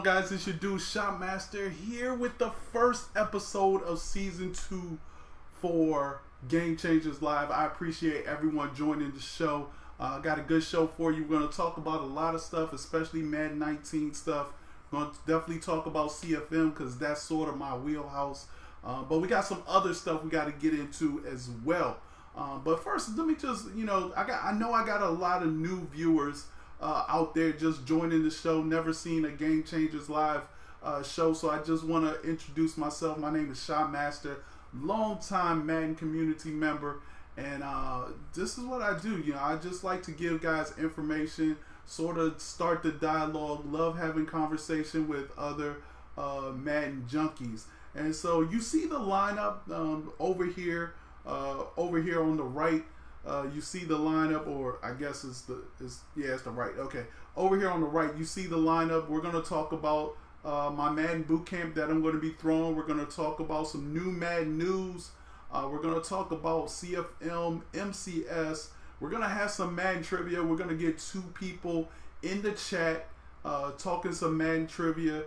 on, guys? It's your dude Shopmaster here with the first episode of season 2 for Game Changers Live. I appreciate everyone joining the show. Got a good show for you. We're going to talk about a lot of stuff, especially Madden 19 stuff. We're going to definitely talk about CFM because that's sort of my wheelhouse. But we got some other stuff we got to get into as well. But first, let me just, I know I got a lot of new viewers out there just joining the show, never seen a Game Changers Live show, so I just want to introduce myself. My name is Shopmaster, longtime Madden community member, and this is what I do. I just like to give guys information, sort of start the dialogue, love having conversation with other Madden junkies. And so you see the lineup over here on the right. You see the lineup, or I guess it's the right. Okay, over here on the right, you see the lineup. We're gonna talk about my Madden Bootcamp that I'm going to be throwing. We're gonna talk about some new Madden news. We're gonna talk about CFM, MCS. We're gonna have some Madden trivia. We're gonna get 2 people in the chat talking some Madden trivia.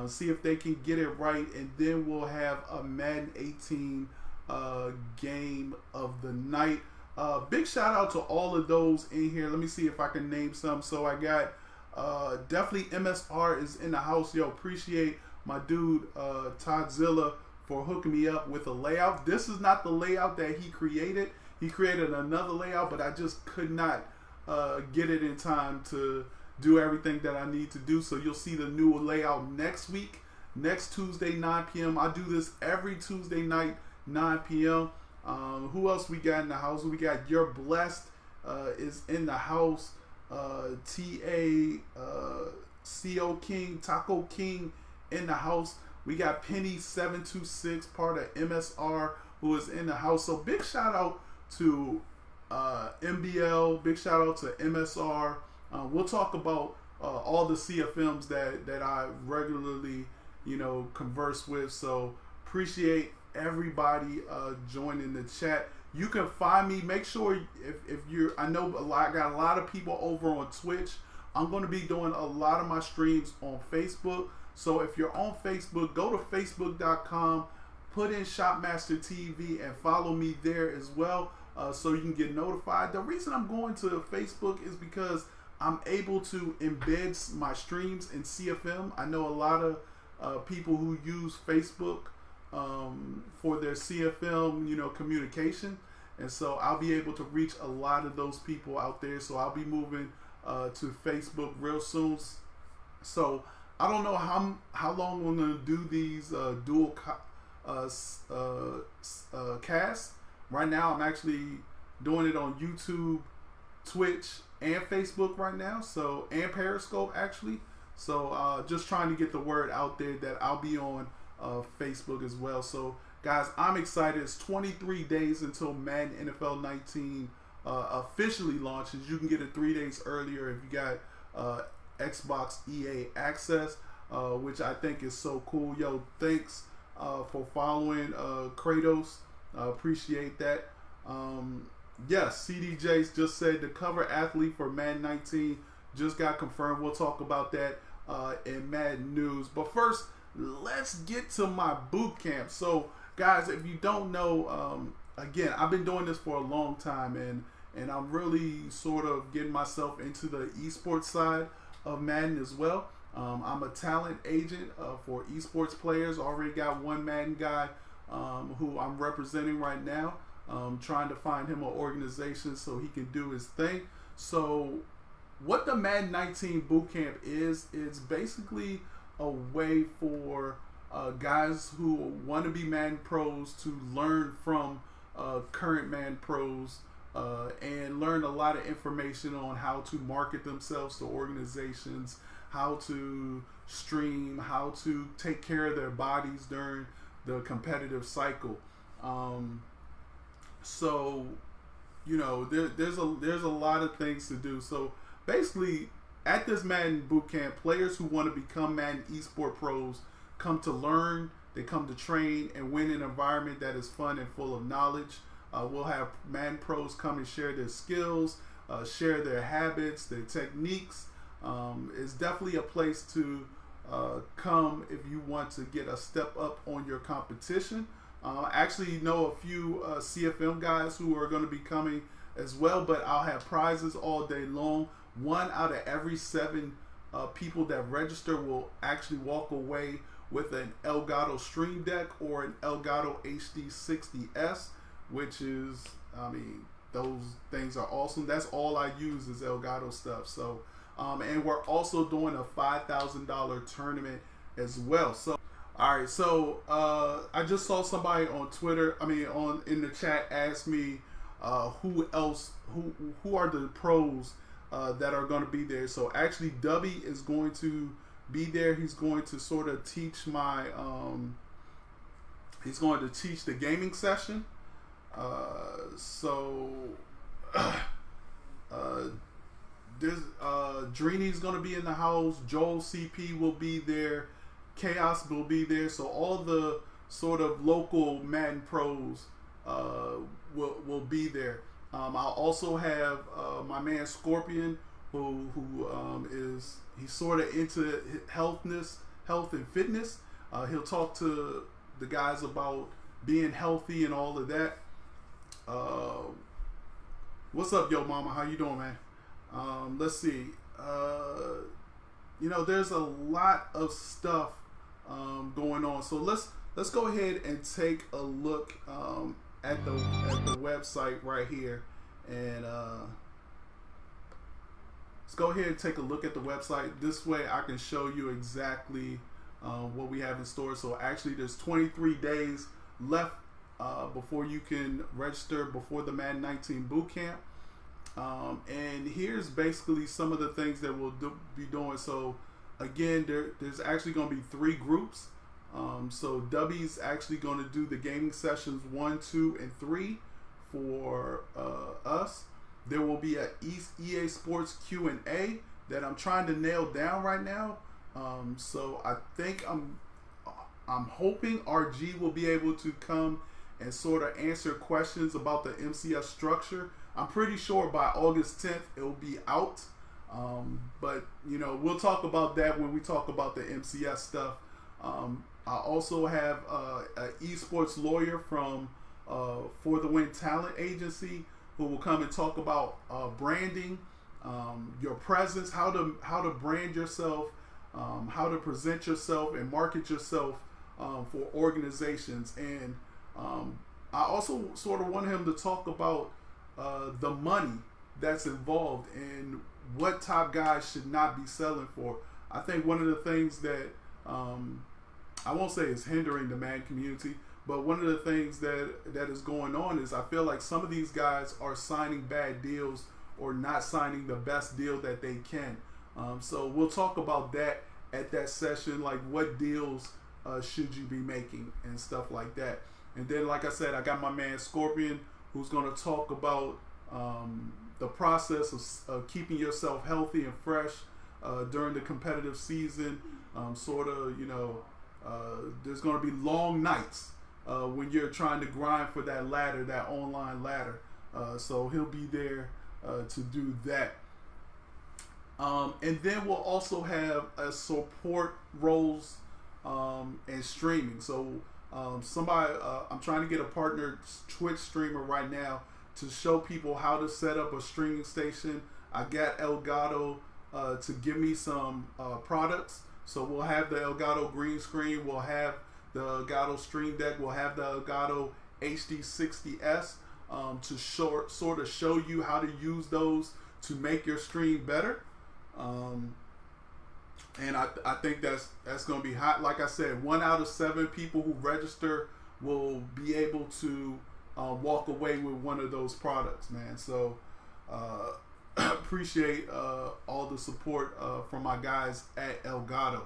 See if they can get it right, and then we'll have a Madden 18 game of the night. Big shout out to all of those in here. Let me see if I can name some. So I got definitely MSR is in the house. Yo, appreciate my dude Todzilla for hooking me up with a layout. This is not the layout that he created. He created another layout, but I just could not get it in time to do everything that I need to do. So you'll see the new layout next week, next Tuesday 9 p.m. I do this every Tuesday night 9 p.m. Who else we got in the house? We got You're Blessed is in the house. CO King, Taco King in the house. We got Penny 726, part of MSR, who is in the house. So big shout out to MBL. Big shout out to MSR. We'll talk about all the CFMs that I regularly, converse with. So appreciate everybody joining the chat. You can find me. Make sure if you're, I got a lot of people over on Twitch. I'm going to be doing a lot of my streams on Facebook. So if you're on Facebook, go to facebook.com, put in Shopmaster TV, and follow me there as well, so you can get notified. The reason I'm going to Facebook is because I'm able to embed my streams in CFM. I know a lot of people who use Facebook for their CFM, communication, and so I'll be able to reach a lot of those people out there. So I'll be moving to Facebook real soon. So I don't know how long we're gonna do these dual casts. Right now, I'm actually doing it on YouTube, Twitch, and Facebook right now. So, and Periscope actually. So just trying to get the word out there that I'll be on Facebook as well. So guys, I'm excited. It's 23 days until Madden NFL 19 officially launches. You can get it 3 days earlier if you got Xbox EA access, which I think is so cool. Yo, thanks for following Kratos. Appreciate that. Yes, CDJs just said the cover athlete for Madden 19 just got confirmed. We'll talk about that in Madden news. But first, let's get to my boot camp. So guys, if you don't know, again, I've been doing this for a long time, and I'm really sort of getting myself into the esports side of Madden as well. I'm a talent agent for esports players. Already got one Madden guy who I'm representing right now, trying to find him an organization so he can do his thing. So what the Madden 19 Bootcamp is basically a way for guys who want to be Madden pros to learn from current Madden pros and learn a lot of information on how to market themselves to organizations, how to stream, how to take care of their bodies during the competitive cycle. So there's a lot of things to do. So basically, at this Madden Bootcamp, players who want to become Madden eSport pros come to learn, they come to train, and win in an environment that is fun and full of knowledge. We'll have Madden pros come and share their skills, share their habits, their techniques. It's definitely a place to come if you want to get a step up on your competition. I actually know a few CFM guys who are going to be coming as well, but I'll have prizes all day long. 1 out of every 7 people that register will actually walk away with an Elgato Stream Deck or an Elgato HD60S, which is, I mean, those things are awesome. That's all I use is Elgato stuff. So, and we're also doing a $5,000 tournament as well. So, all right. So, I just saw somebody on Twitter, in the chat, ask me who are the pros that are going to be there. So actually, Dubby is going to be there. He's going to sort of teach my he's going to teach the gaming session. There's Dreeny's going to be in the house. Joel CP will be there. Chaos will be there. So all the sort of local Madden pros will be there. I'll also have my man Scorpion, who is he's sort of into health and fitness. He'll talk to the guys about being healthy and all of that. What's up, yo mama? How you doing, man? Let's see. There's a lot of stuff going on. So let's go ahead and take a look at the website right here, and let's go ahead and take a look at the website. This way I can show you exactly what we have in store. So actually there's 23 days left before you can register before the Madden 19 Bootcamp. And here's basically some of the things that we'll be doing. So again, there's actually going to be 3 groups. So Dubby's actually going to do the gaming sessions 1, 2, and 3 for us. There will be a EA Sports Q&A that I'm trying to nail down right now. So I think I'm hoping RG will be able to come and sort of answer questions about the MCS structure. I'm pretty sure by August 10th it'll be out. But we'll talk about that when we talk about the MCS stuff. I also have an esports lawyer from For the Win Talent Agency who will come and talk about branding, your presence, how to brand yourself, how to present yourself and market yourself for organizations. And I also sort of want him to talk about the money that's involved and what top guys should not be selling for. I think one of the things that I won't say is hindering the Madden community, but one of the things that is going on is I feel like some of these guys are signing bad deals or not signing the best deal that they can. So we'll talk about that at that session, like what deals should you be making and stuff like that. And then, like I said, I got my man Scorpion who's going to talk about the process of keeping yourself healthy and fresh during the competitive season. There's going to be long nights when you're trying to grind for that ladder, that online ladder. So he'll be there to do that. And then we'll also have a support roles and streaming. So I'm trying to get a partner Twitch streamer right now to show people how to set up a streaming station. I got Elgato to give me some products. So we'll have the Elgato green screen, we'll have the Elgato Stream Deck, we'll have the Elgato HD60S to sort of show you how to use those to make your stream better. And I think that's going to be hot. Like I said, 1 out of 7 people who register will be able to walk away with one of those products, man. So appreciate all the support from my guys at Elgato.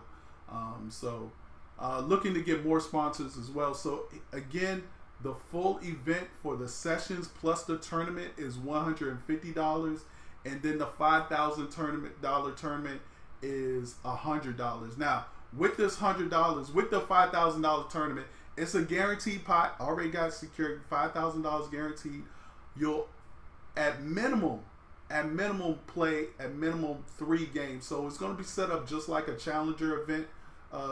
Looking to get more sponsors as well. So again, the full event for the sessions plus the tournament is $150, and then the $5,000 tournament is $100. Now, with this $100, with the $5,000 tournament, it's a guaranteed pot. Already got secured, $5,000 guaranteed. You'll at minimum play at minimum 3 games. So it's going to be set up just like a challenger event.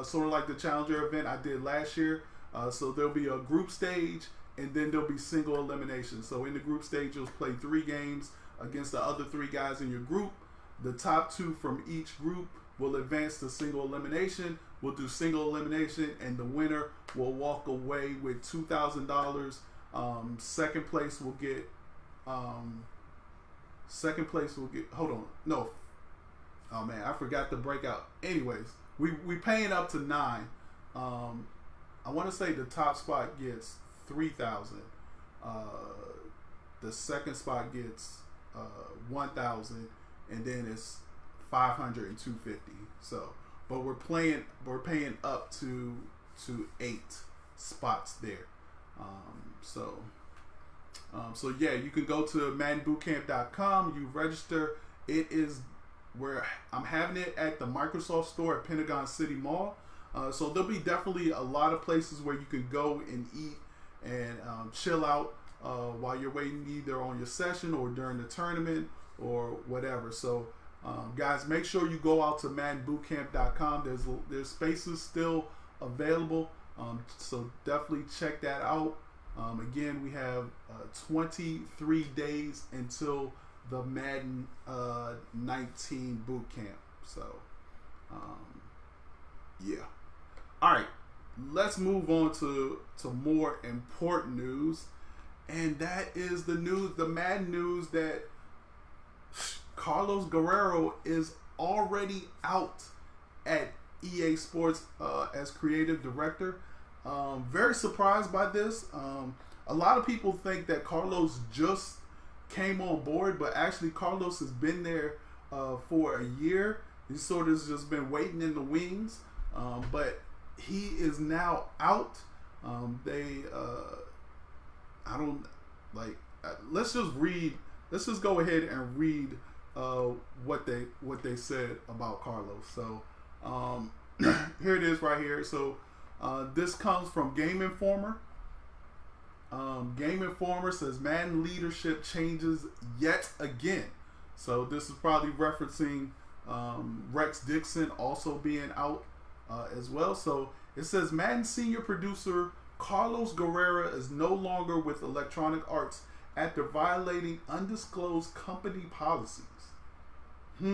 sort of like the Challenger event I did last year. So there'll be a group stage, and then there'll be single elimination. So in the group stage, you'll play 3 games against the other 3 guys in your group. The top 2 from each group will advance to single elimination. We'll do single elimination, and the winner will walk away with $2,000. Second place will get. Hold on, no. Oh man, I forgot the breakout. Anyways, we paying up to 9. I want to say the top spot gets 3,000. The second spot gets 1,000, and then it's 500 and 250. So, but we're paying up to 8 spots there. So yeah, you can go to MaddenBootcamp.com. You register. It is where I'm having it at the Microsoft store at Pentagon City Mall. So there'll be definitely a lot of places where you can go and eat and chill out while you're waiting, either on your session or during the tournament or whatever. So guys, make sure you go out to MaddenBootcamp.com. There's spaces still available, so definitely check that out. Again, we have 23 days until the Madden 19 boot camp. So, yeah. All right, let's move on to more important news, and that is the Madden news that Carlos Guerrero is already out at EA Sports as creative director. Very surprised by this. A lot of people think that Carlos just came on board, but actually Carlos has been there for a year. He sort of just been waiting in the wings, but he is now out. Let's just go ahead and read what they said about Carlos. So here it is right here. So this comes from Game Informer. Game Informer says Madden leadership changes yet again. So this is probably referencing Rex Dixon also being out as well. So it says Madden senior producer Carlos Guerrero is no longer with Electronic Arts after violating undisclosed company policies. I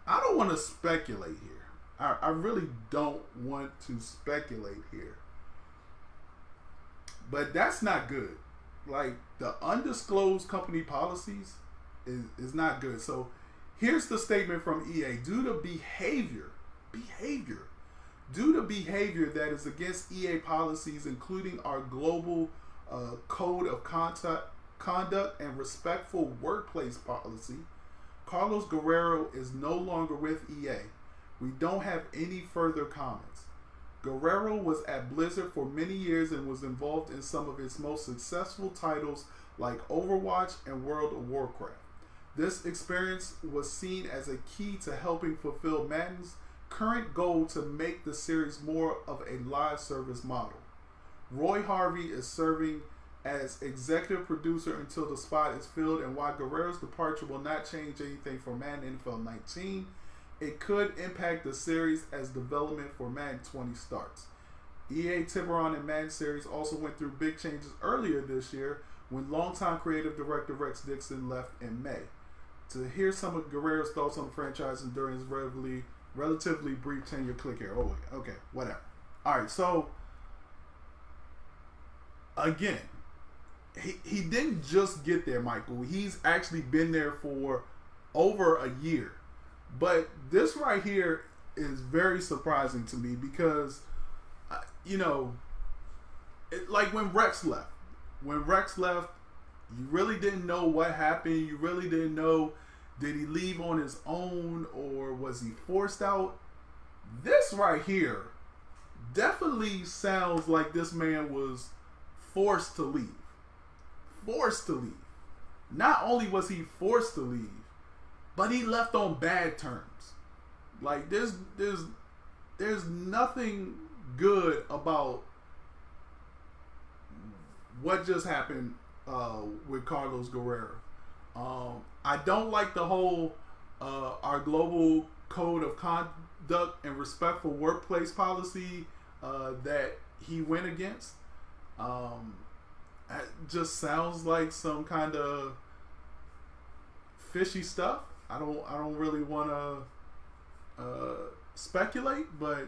don't want to speculate here. I really don't want to speculate here. But that's not good. Like, the undisclosed company policies is not good. So here's the statement from EA. Due to behavior that is against EA policies, including our global code of conduct and respectful workplace policy, Carlos Guerrero is no longer with EA. We don't have any further comments. Guerrero was at Blizzard for many years and was involved in some of its most successful titles like Overwatch and World of Warcraft. This experience was seen as a key to helping fulfill Madden's current goal to make the series more of a live service model. Roy Harvey is serving as executive producer until the spot is filled, and while Guerrero's departure will not change anything for Madden NFL 19, it could impact the series as development for Madden 20 starts. EA Tiburon and Madden series also went through big changes earlier this year when longtime creative director Rex Dixon left in May. To hear some of Guerrero's thoughts on the franchise and during his relatively brief tenure, click here. Oh, okay, whatever. All right, so again, he didn't just get there, Michael. He's actually been there for over a year. But this right here is very surprising to me because, like when Rex left, you really didn't know what happened. You really didn't know, did he leave on his own or was he forced out? This right here definitely sounds like this man was forced to leave. Forced to leave. Not only was he forced to leave, but he left on bad terms. Like there's nothing good about what just happened with Carlos Guerrero. I don't like the whole our global code of conduct and respectful workplace policy that he went against. It just sounds like some kind of fishy stuff. I don't really want to speculate, but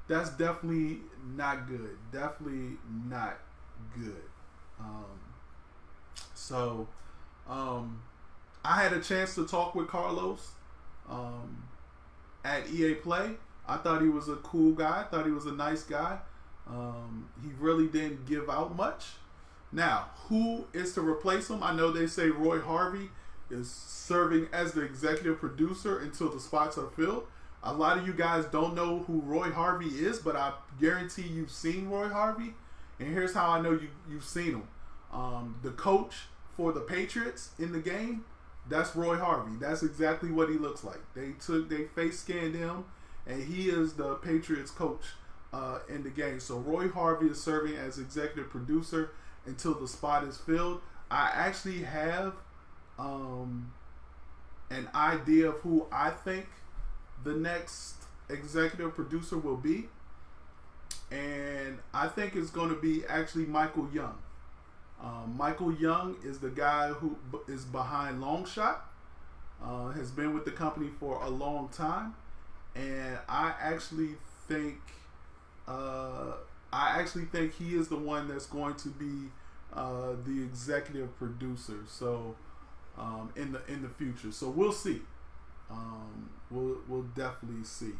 that's definitely not good. Definitely not good. I had a chance to talk with Carlos at EA Play. I thought he was a cool guy. I thought he was a nice guy. He really didn't give out much. Now, who is to replace him? I know they say Roy Harvey is serving as the executive producer until the spots are filled. A lot of you guys don't know who Roy Harvey is, but I guarantee you've seen Roy Harvey. And here's how I know you've seen him. The coach for the Patriots in the game, that's Roy Harvey. That's exactly what he looks like. They face scanned him, and he is the Patriots coach in the game. So Roy Harvey is serving as executive producer until the spot is filled. I actually have an idea of who I think the next executive producer will be, and I think it's going to be actually Michael Young. Michael Young is the guy who is behind Longshot, has been with the company for a long time, and I actually think he is the one that's going to be the executive producer. So in the future, so we'll see. We'll definitely see.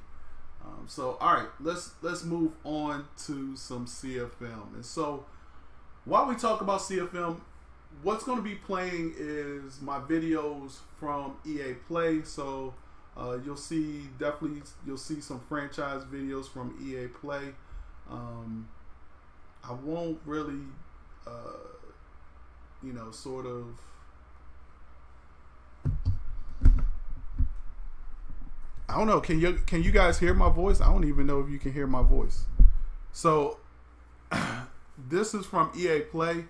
So all right, let's move on to some CFM. And so while we talk about CFM, what's going to be playing is my videos from EA Play. So you'll see some franchise videos from EA Play. I won't really sort of I don't know. Can you guys hear my voice? I don't even know if you can hear my voice. So this is from EA Play.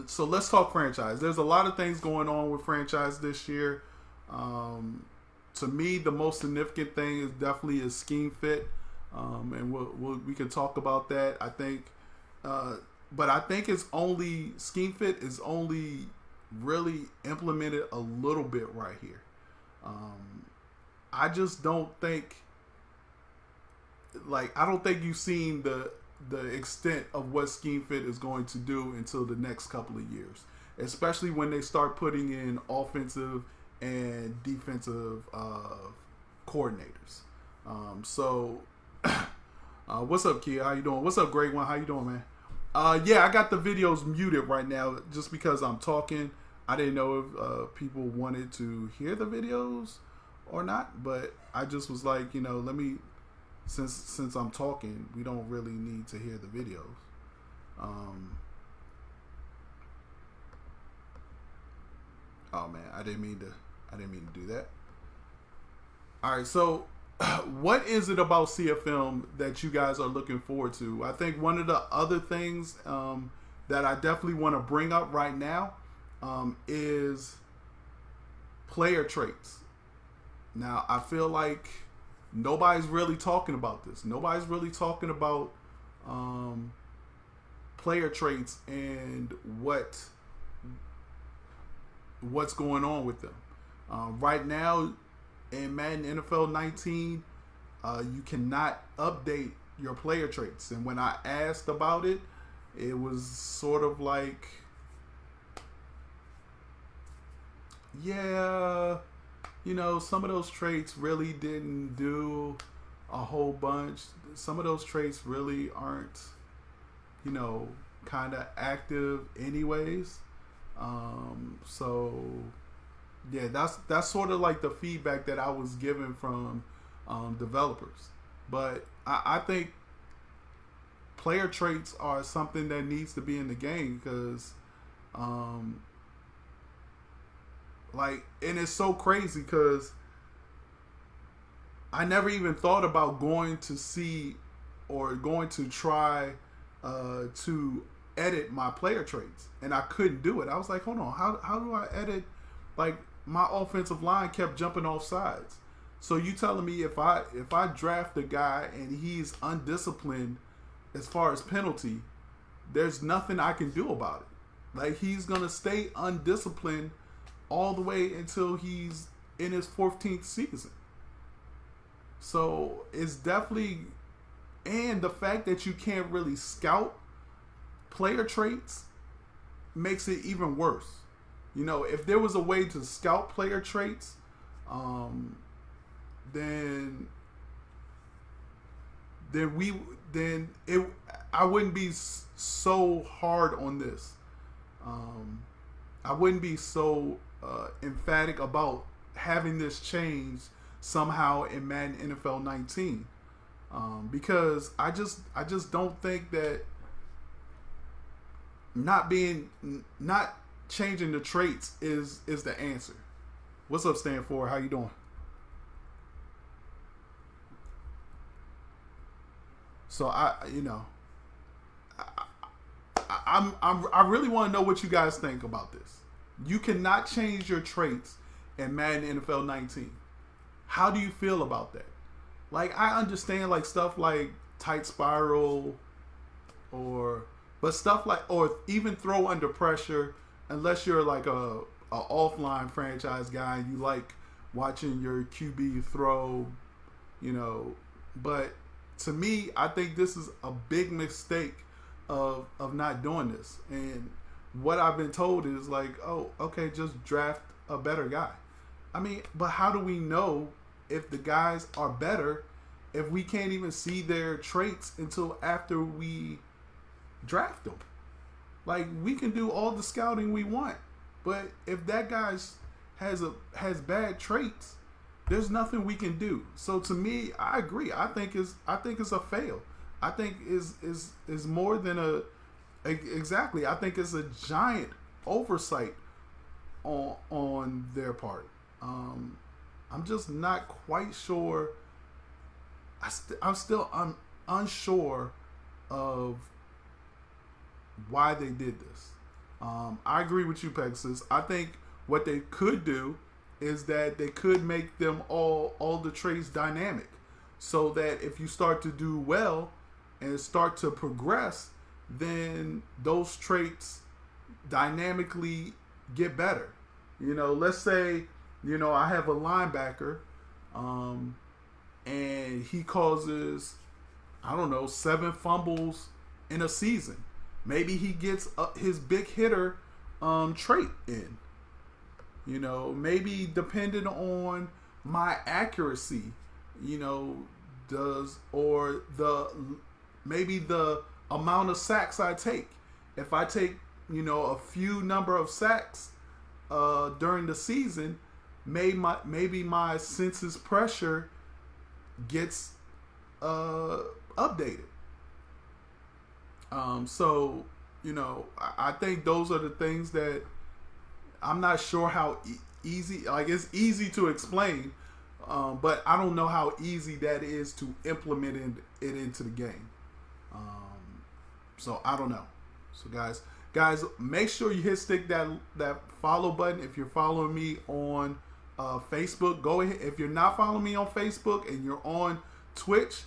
So let's talk franchise. There's a lot of things going on with franchise this year. To me, the most significant thing is definitely scheme fit, and we can talk about that. I think, but I think it's only scheme fit is only really implemented a little bit right here. I just don't think, I don't think you've seen the extent of what scheme fit is going to do until the next couple of years, especially when they start putting in offensive and defensive coordinators. What's up, Kia? How you doing? What's up, Greg One? How you doing, man? Yeah, I got the videos muted right now just because I'm talking. I didn't know if people wanted to hear the videos or not, but I just was like, let me, since I'm talking, we don't really need to hear the videos. Oh man, I didn't mean to do that. All right, so what is it about CFM that you guys are looking forward to? I think one of the other things that I definitely want to bring up right now is player traits. Now, I feel like nobody's really talking about this. Nobody's really talking about player traits and what's going on with them. Right now, in Madden NFL 19, you cannot update your player traits. And when I asked about it, it was sort of like, yeah, some of those traits really didn't do a whole bunch. Some of those traits really aren't, kind of active anyways. So yeah, that's sort of like the feedback that I was given from developers. But I think player traits are something that needs to be in the game because and it's so crazy because I never even thought about going to see or going to try to edit my player traits, and I couldn't do it. I was like, hold on, how do I edit? Like, my offensive line kept jumping off sides. So you telling me if I draft a guy and he's undisciplined as far as penalty, there's nothing I can do about it. Like, he's gonna stay undisciplined all the way until he's in his 14th season. So it's definitely, and the fact that you can't really scout player traits makes it even worse. You know, if there was a way to scout player traits, then I wouldn't be so hard on this. I wouldn't be so emphatic about having this change somehow in Madden NFL 19, because I just don't think that not changing the traits is the answer. What's up, Stan Ford? How you doing? So I really want to know what you guys think about this. You cannot change your traits in Madden NFL 19. How do you feel about that? Like, I understand like stuff like tight spiral but stuff like, or even throw under pressure, unless you're like a offline franchise guy and you like watching your QB throw, but to me, I think this is a big mistake of not doing this. And what I've been told is like, oh, okay, just draft a better guy. I mean, but how do we know if the guys are better if we can't even see their traits until after we draft them? Like, we can do all the scouting we want, but if that guy has bad traits, there's nothing we can do. So to me, I agree. I think it's a fail. I think is more than exactly. I think it's a giant oversight on their part. I'm just not quite sure. I'm unsure of why they did this. I agree with you, Pegasus. I think what they could do is that they could make them all the traits dynamic, so that if you start to do well and start to progress, then those traits dynamically get better. Let's say, I have a linebacker, and he causes, 7 fumbles in a season. Maybe he gets his big hitter trait in. Maybe depending on my accuracy, maybe the amount of sacks I take. If I take, a few number of sacks during the season, maybe my census pressure gets updated. So, I think those are the things that I'm not sure how easy, like, it's easy to explain, but I don't know how easy that is to implement it into the game. So I don't know. So guys, make sure you stick that follow button. If you're following me on Facebook, go ahead. If you're not following me on Facebook and you're on Twitch,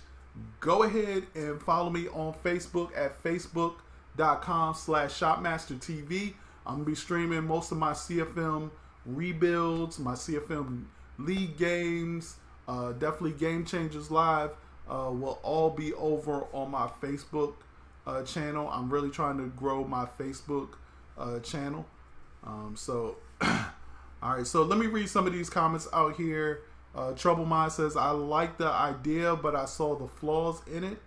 go ahead and follow me on Facebook at facebook.com/ShopmasterTV. I'm going to be streaming most of my CFM rebuilds, my CFM league games, definitely Game Changers Live will all be over on my Facebook channel. I'm really trying to grow my Facebook channel. All right, so let me read some of these comments out here. Trouble Mind says, I like the idea, but I saw the flaws in it.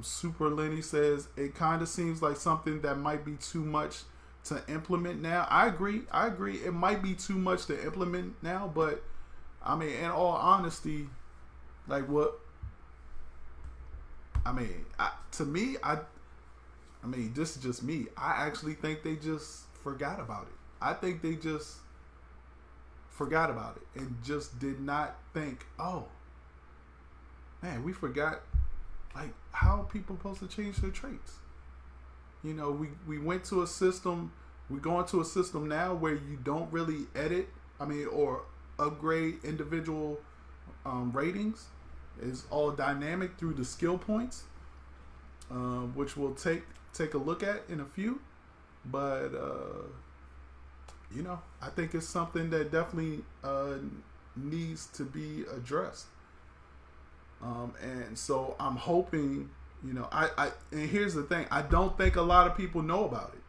Super Lenny says, it kind of seems like something that might be too much to implement now. I agree. It might be too much to implement now, but I mean, in all honesty, like what? I mean, this is just me. I actually think they just forgot about it. I think they just forgot about it and just did not think, oh, man, we forgot, like, how are people supposed to change their traits? we went to a system. We're going to a system now where you don't really edit. Or upgrade individual ratings. It's all dynamic through the skill points, which we'll take a look at in a few. But I think it's something that definitely needs to be addressed. And so I'm hoping, and here's the thing, I don't think a lot of people know about it.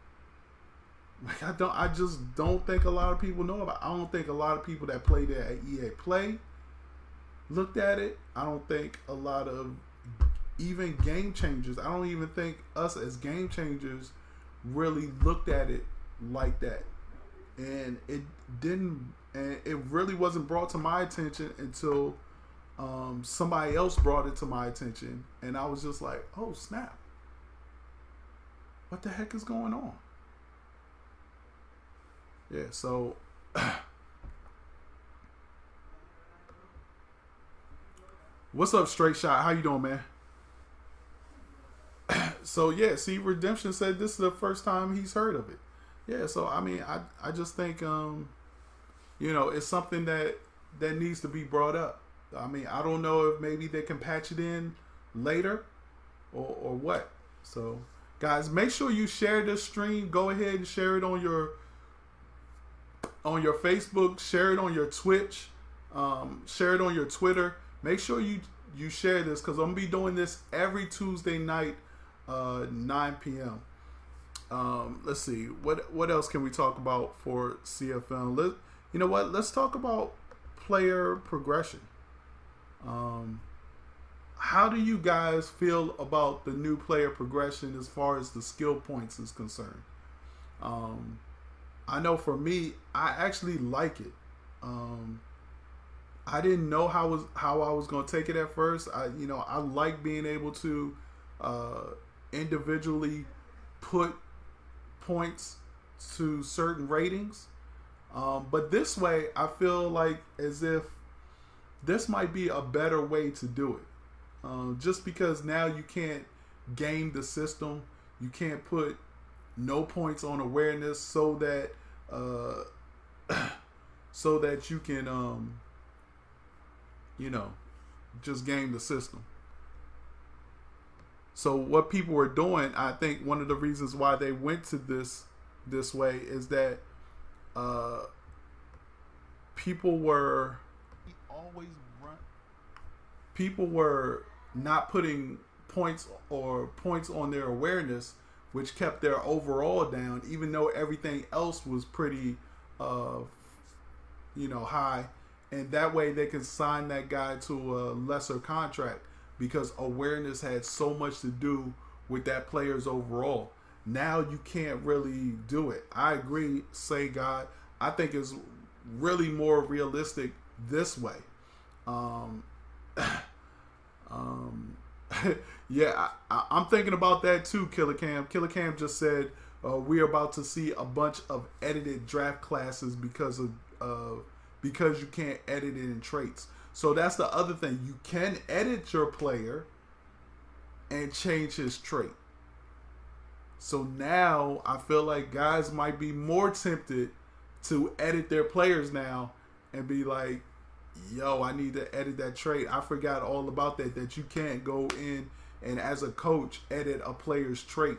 I just don't think a lot of people know about it. I don't think a lot of people that played it at EA Play looked at it. I don't think a lot of even game changers, I don't even think us as game changers really looked at it like that. And it really wasn't brought to my attention until somebody else brought it to my attention, and I was just like, oh snap, what the heck is going on? Yeah, so what's up, Straight Shot? How you doing, man? So yeah, see, Redemption said this is the first time he's heard of it. Yeah, so I just think it's something that needs to be brought up. I don't know if maybe they can patch it in later or what. So guys, make sure you share this stream. Go ahead and share it on your Facebook, share it on your Twitch, share it on your Twitter. Make sure you share this, because I'm gonna be doing this every Tuesday night, 9 p.m. Let's see, what else can we talk about for CFM? Let's talk about player progression. How do you guys feel about the new player progression as far as the skill points is concerned? I know for me, I actually like it. I didn't know how I was going to take it at first. I like being able to individually put points to certain ratings. But this way, I feel like as if this might be a better way to do it. Just because now you can't game the system. You can't put no points on awareness so that you can just game the system. So what people were doing, I think one of the reasons why they went to this way is that people were not putting points on their awareness, which kept their overall down, even though everything else was pretty high. And that way they can sign that guy to a lesser contract, because awareness had so much to do with that player's overall. Now you can't really do it. I agree, Say God. I think it's really more realistic this way. Yeah, I'm thinking about that too, Killer Cam. Killer Cam just said we're about to see a bunch of edited draft classes because you can't edit it in traits. So that's the other thing. You can edit your player and change his trait. So now I feel like guys might be more tempted to edit their players now and be like, yo, I need to edit that trait. I forgot all about that you can't go in and as a coach edit a player's trait,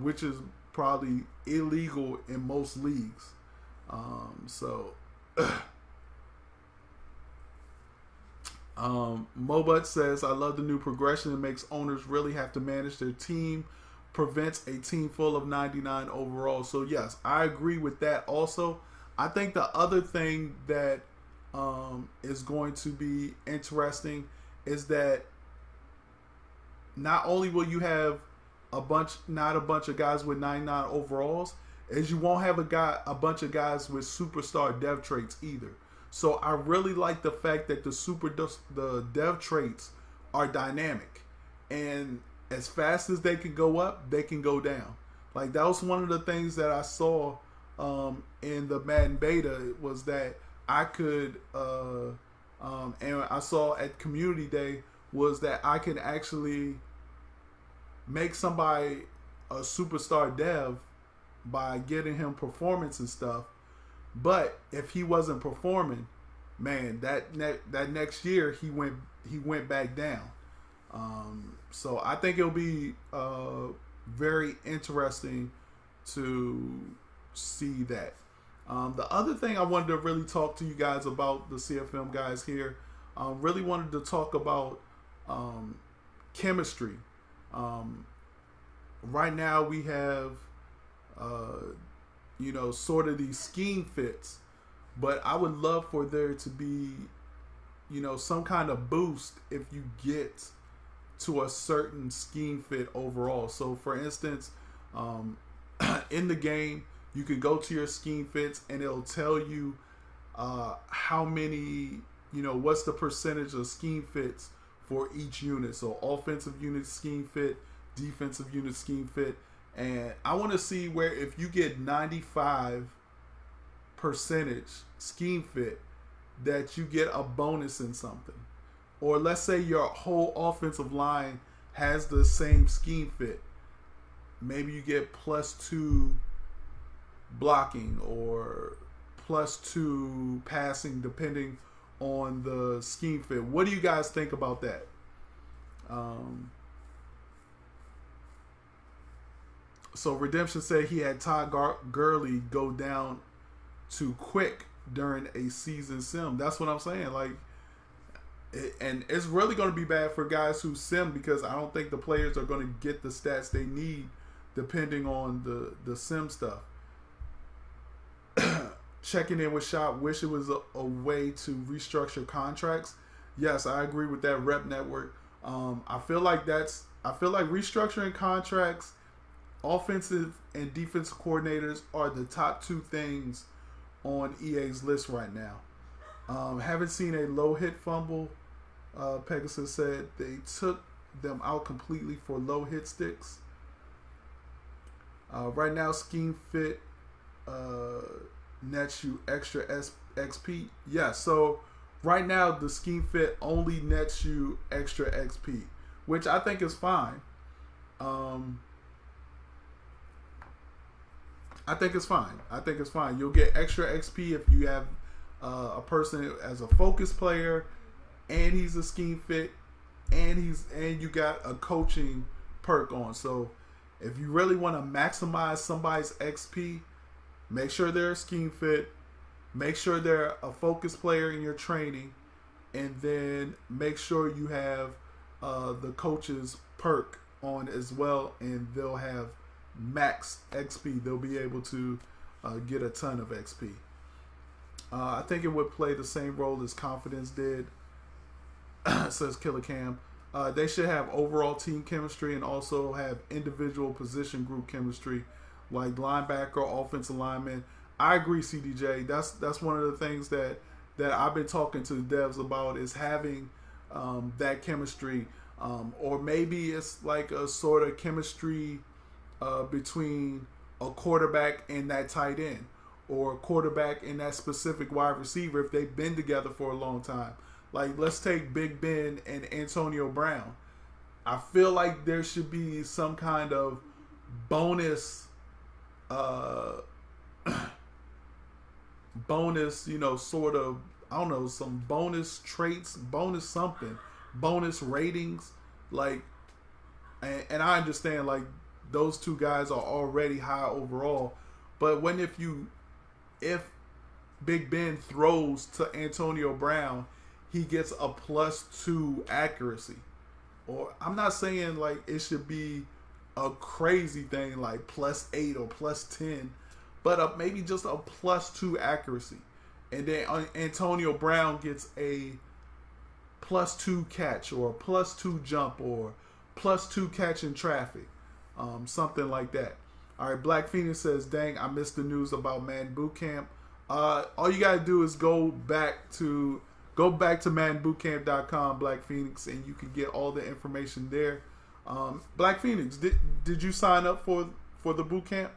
which is probably illegal in most leagues. Mobut says, I love the new progression. It makes owners really have to manage their team, prevents a team full of 99 overall. So yes, I agree with that also. I think the other thing that is going to be interesting is that not only will you have not a bunch of guys with 99 overalls, is you won't have a bunch of guys with superstar dev traits either. So I really like the fact that the dev traits are dynamic, and as fast as they can go up, they can go down. Like that was one of the things that I saw in the Madden beta, was that I could and I saw at Community Day, was that I can actually make somebody a superstar dev by getting him performance and stuff. But if he wasn't performing, man, that next year he went back down. So I think it'll be very interesting to see that. The other thing I wanted to really talk to you guys about, the CFM guys here, really wanted to talk about chemistry. Right now we have, sort of these scheme fits, but I would love for there to be, some kind of boost if you get to a certain scheme fit overall. So for instance, in the game, you can go to your scheme fits and it'll tell you how many, what's the percentage of scheme fits for each unit. So offensive unit scheme fit, defensive unit scheme fit. And I want to see where if you get 95% scheme fit, that you get a bonus in something. Or let's say your whole offensive line has the same scheme fit. Maybe you get +2 blocking or +2 passing, depending on the scheme fit. What do you guys think about that? So Redemption said he had Todd Gurley go down too quick during a season sim. That's what I'm saying. And it's really going to be bad for guys who sim, because I don't think the players are going to get the stats they need depending on the sim stuff. Checking in with Shop, wish it was a way to restructure contracts. Yes, I agree with that, Rep Network. I feel like restructuring contracts, offensive and defensive coordinators are the top two things on EA's list right now. Haven't seen a low hit fumble. Pegasus said they took them out completely for low hit sticks. Right now, scheme fit nets you extra XP. Yeah, so right now the scheme fit only nets you extra XP, which I think is fine. I think it's fine. You'll get extra XP if you have a person as a focus player, and he's a scheme fit, and you got a coaching perk on. So if you really want to maximize somebody's XP, make sure they're a scheme fit, make sure they're a focus player in your training, and then make sure you have the coach's perk on as well, and they'll have max XP. They'll be able to get a ton of XP. I think it would play the same role as confidence did, says Killer Cam. They should have overall team chemistry and also have individual position group chemistry, like linebacker, offensive lineman. I agree, CDJ. That's one of the things that I've been talking to the devs about, is having that chemistry, or maybe it's like a sort of chemistry between a quarterback and that tight end, or a quarterback and that specific wide receiver if they've been together for a long time. Like, let's take Big Ben and Antonio Brown. I feel like there should be some kind of bonus, sort of, I don't know, some bonus traits, bonus something, bonus ratings. Like, and I understand, like, those two guys are already high overall, but if Big Ben throws to Antonio Brown, he gets a +2 accuracy. Or I'm not saying like it should be a crazy thing like +8 or +10, but maybe just a +2 accuracy. And then Antonio Brown gets a +2 catch, or a +2 jump, or +2 catch in traffic. Something like that. All right, Black Phoenix says, dang, I missed the news about Madden Bootcamp. All you gotta do is go back to maddenbootcamp.com, Black Phoenix, and you can get all the information there. Black Phoenix, did you sign up for the bootcamp?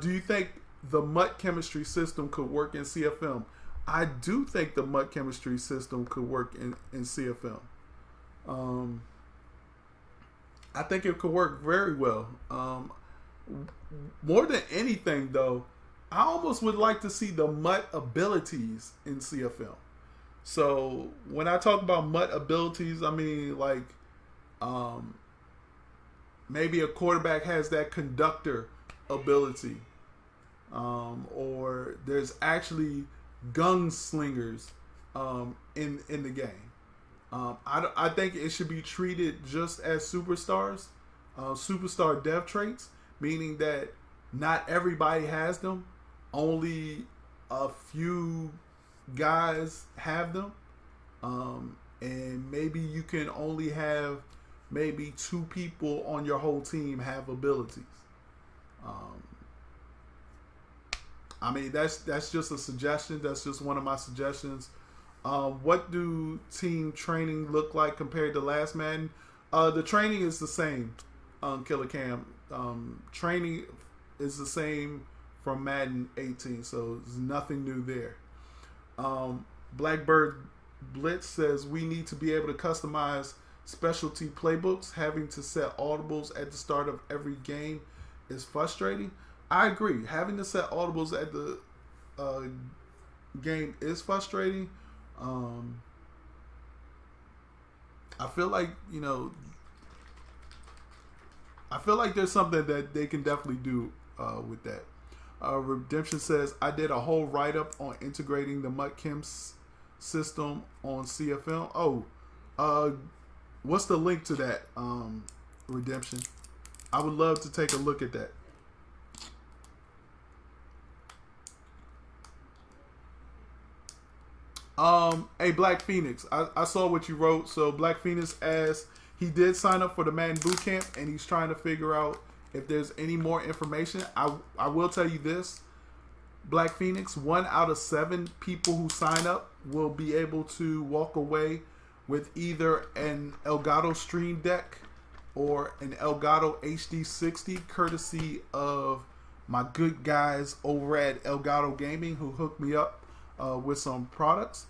Do you think the MUT chemistry system could work in CFM? I do think the MUT chemistry system could work in CFM. I think it could work very well. More than anything, though, I almost would like to see the MUT abilities in CFM. So when I talk about MUT abilities, I mean like um, maybe a quarterback has that conductor ability, or there's actually gunslingers in the game. I think it should be treated just as superstars, superstar dev traits, meaning that not everybody has them. Only a few guys have them, and maybe you can only have maybe 2 people on your whole team have abilities. Um, I mean, that's just a suggestion. That's just one of my suggestions. What do team training look like compared to last Madden? The training is the same, Killer Cam. Training is the same from Madden 18, so there's nothing new there. Blackbird Blitz says we need to be able to customize specialty playbooks. Having to set audibles at the start of every game is frustrating. I agree. Having to set audibles at the game is frustrating. I feel like, I feel like there's something that they can definitely do with that. Redemption says, I did a whole write-up on integrating the MUTCHEM's system on CFM. What's the link to that, Redemption? I would love to take a look at that. Hey, Black Phoenix, I saw what you wrote. So Black Phoenix asked, he did sign up for the Madden Bootcamp, and he's trying to figure out if there's any more information. I will tell you this, Black Phoenix, 1 out of 7 people who sign up will be able to walk away with either an Elgato Stream Deck or an Elgato HD60, courtesy of my good guys over at Elgato Gaming who hooked me up with some products.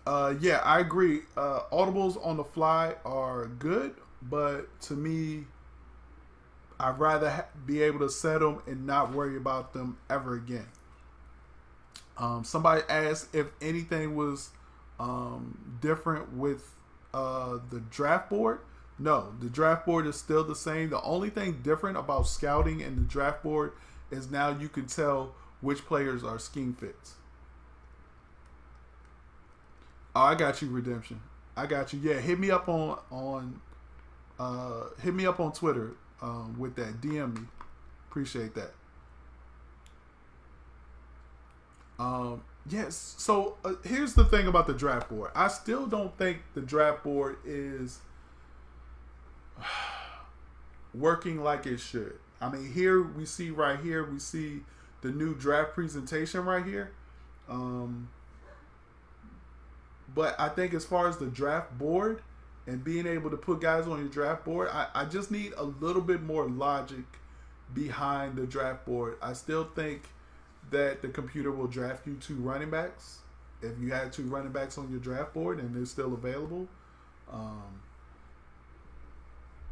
Yeah, I agree. Audibles on the fly are good, but to me, I'd rather be able to set them and not worry about them ever again. Somebody asked if anything was different with the draft board. No, the draft board is still the same. The only thing different about scouting and the draft board is now you can tell which players are scheme fits. Oh, I got you, Redemption. I got you. Yeah, hit me up on Twitter with that. DM me. Appreciate that. Yes. So here's the thing about the draft board. I still don't think the draft board is working like it should. I mean, here we see the new draft presentation right here. But I think as far as the draft board and being able to put guys on your draft board, I just need a little bit more logic behind the draft board. I still think that the computer will draft you 2 running backs if you had 2 running backs on your draft board and they're still available.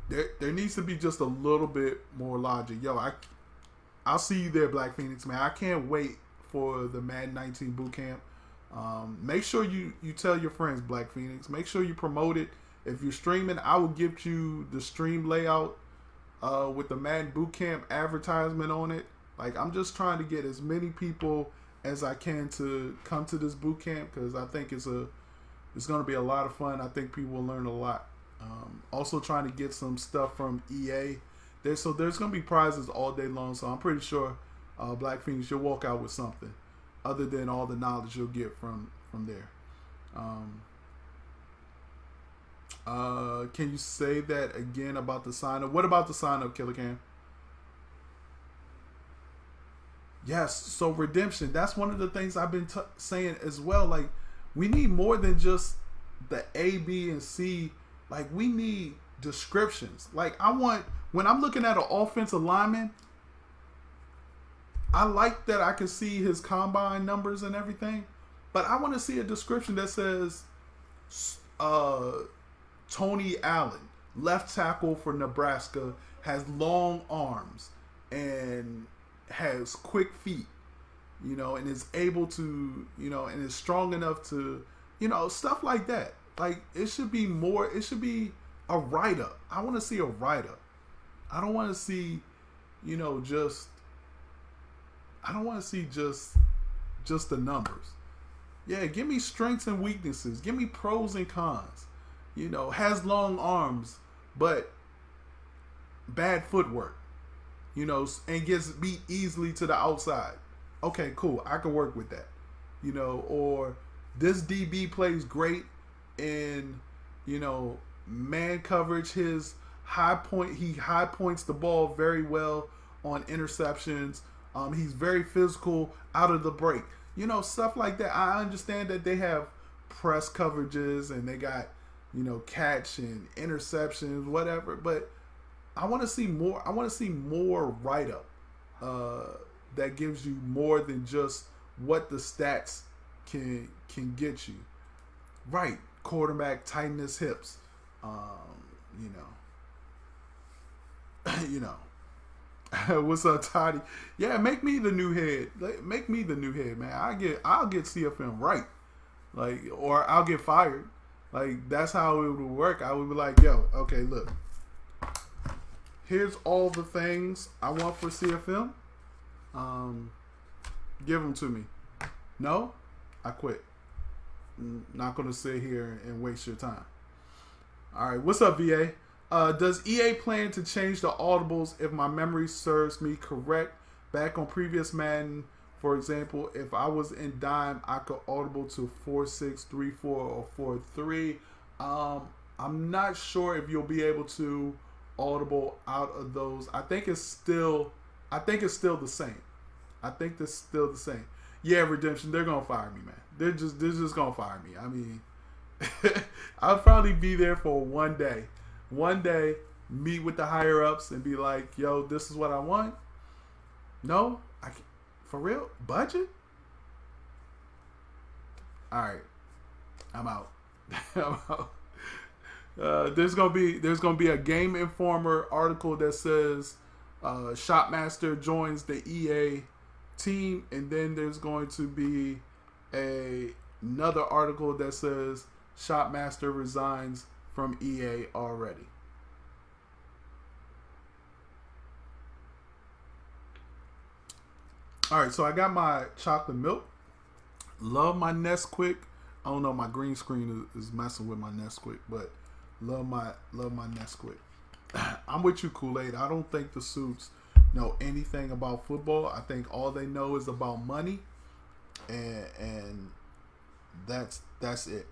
There needs to be just a little bit more logic. Yo, I'll see you there, Black Phoenix, man. I can't wait for the Madden 19 Bootcamp. Make sure you tell your friends, Black Phoenix. Make sure you promote it. If you're streaming, I will give you the stream layout with the Madden Bootcamp advertisement on it. Like, I'm just trying to get as many people as I can to come to this bootcamp because I think it's going to be a lot of fun. I think people will learn a lot. Also trying to get some stuff from EA. There's going to be prizes all day long, so I'm pretty sure Black Phoenix, you'll walk out with something other than all the knowledge you'll get from there. Can you say that again about the sign up? What about the sign up, Killer Cam? Yes, so Redemption, that's one of the things I've been saying as well. Like, we need more than just the A, B, and C. Like, we need descriptions. Like, when I'm looking at an offensive lineman, I like that I can see his combine numbers and everything, but I want to see a description that says Tony Allen, left tackle for Nebraska, has long arms and has quick feet, and is able to, and is strong enough to, stuff like that. Like, it should be more, it should be a write-up. I want to see a write-up. I don't want to see, I don't want to see just the numbers. Yeah, give me strengths and weaknesses. Give me pros and cons. Has long arms, but bad footwork. And gets beat easily to the outside. Okay, cool. I can work with that. Or this DB plays great in, man coverage. His he high points the ball very well on interceptions. He's very physical out of the break. Stuff like that. I understand that they have press coverages and they got, catch and interceptions, whatever. But I want to see more. I want to see more write-up that gives you more than just what the stats can get you. Right, quarterback tighten his hips. What's up, Toddy? Yeah, make me the new head. Make me the new head, man. I'll get CFM right, or I'll get fired. That's how it would work. I would be like, yo, okay, look. Here's all the things I want for CFM. Give them to me. No, I quit. Not gonna sit here and waste your time. All right, what's up, VA? Does EA plan to change the audibles if my memory serves me correct? Back on previous Madden, for example, if I was in dime, I could audible to 4-6, 3-4, or 4-3. I'm not sure if you'll be able to audible out of those. I think it's still the same. I think it's still the same. Yeah, Redemption, they're gonna fire me, man. They're just gonna fire me. I mean, I'll probably be there for one day. One day, meet with the higher ups and be like, yo, this is what I want. No, I can't. For real? Budget? All right, I'm out. I'm out. There's gonna be a Game Informer article that says Shopmaster joins the EA team, and then there's going to be another article that says Shopmaster resigns from EA already. All right, so I got my chocolate milk. Love my Nesquik. I don't know, my green screen is messing with my Nesquik, but love my Nesquik. I'm with you, Kool-Aid. I don't think the suits know anything about football. I think all they know is about money, and that's it.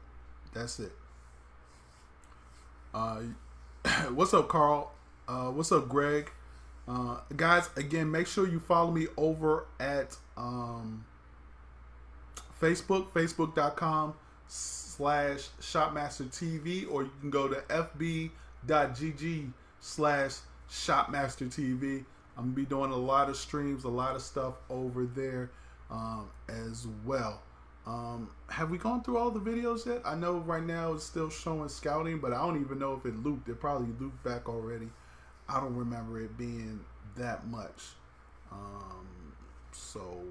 That's it. What's up, Carl? What's up, Greg? Guys, again, make sure you follow me over at Facebook, facebook.com/ShopmasterTV, or you can go to fb.gg/ShopmasterTV. I'm going to be doing a lot of streams, a lot of stuff over there as well. Have we gone through all the videos yet? I know right now it's still showing scouting, but I don't even know if it looped. It probably looped back already. I don't remember it being that much. So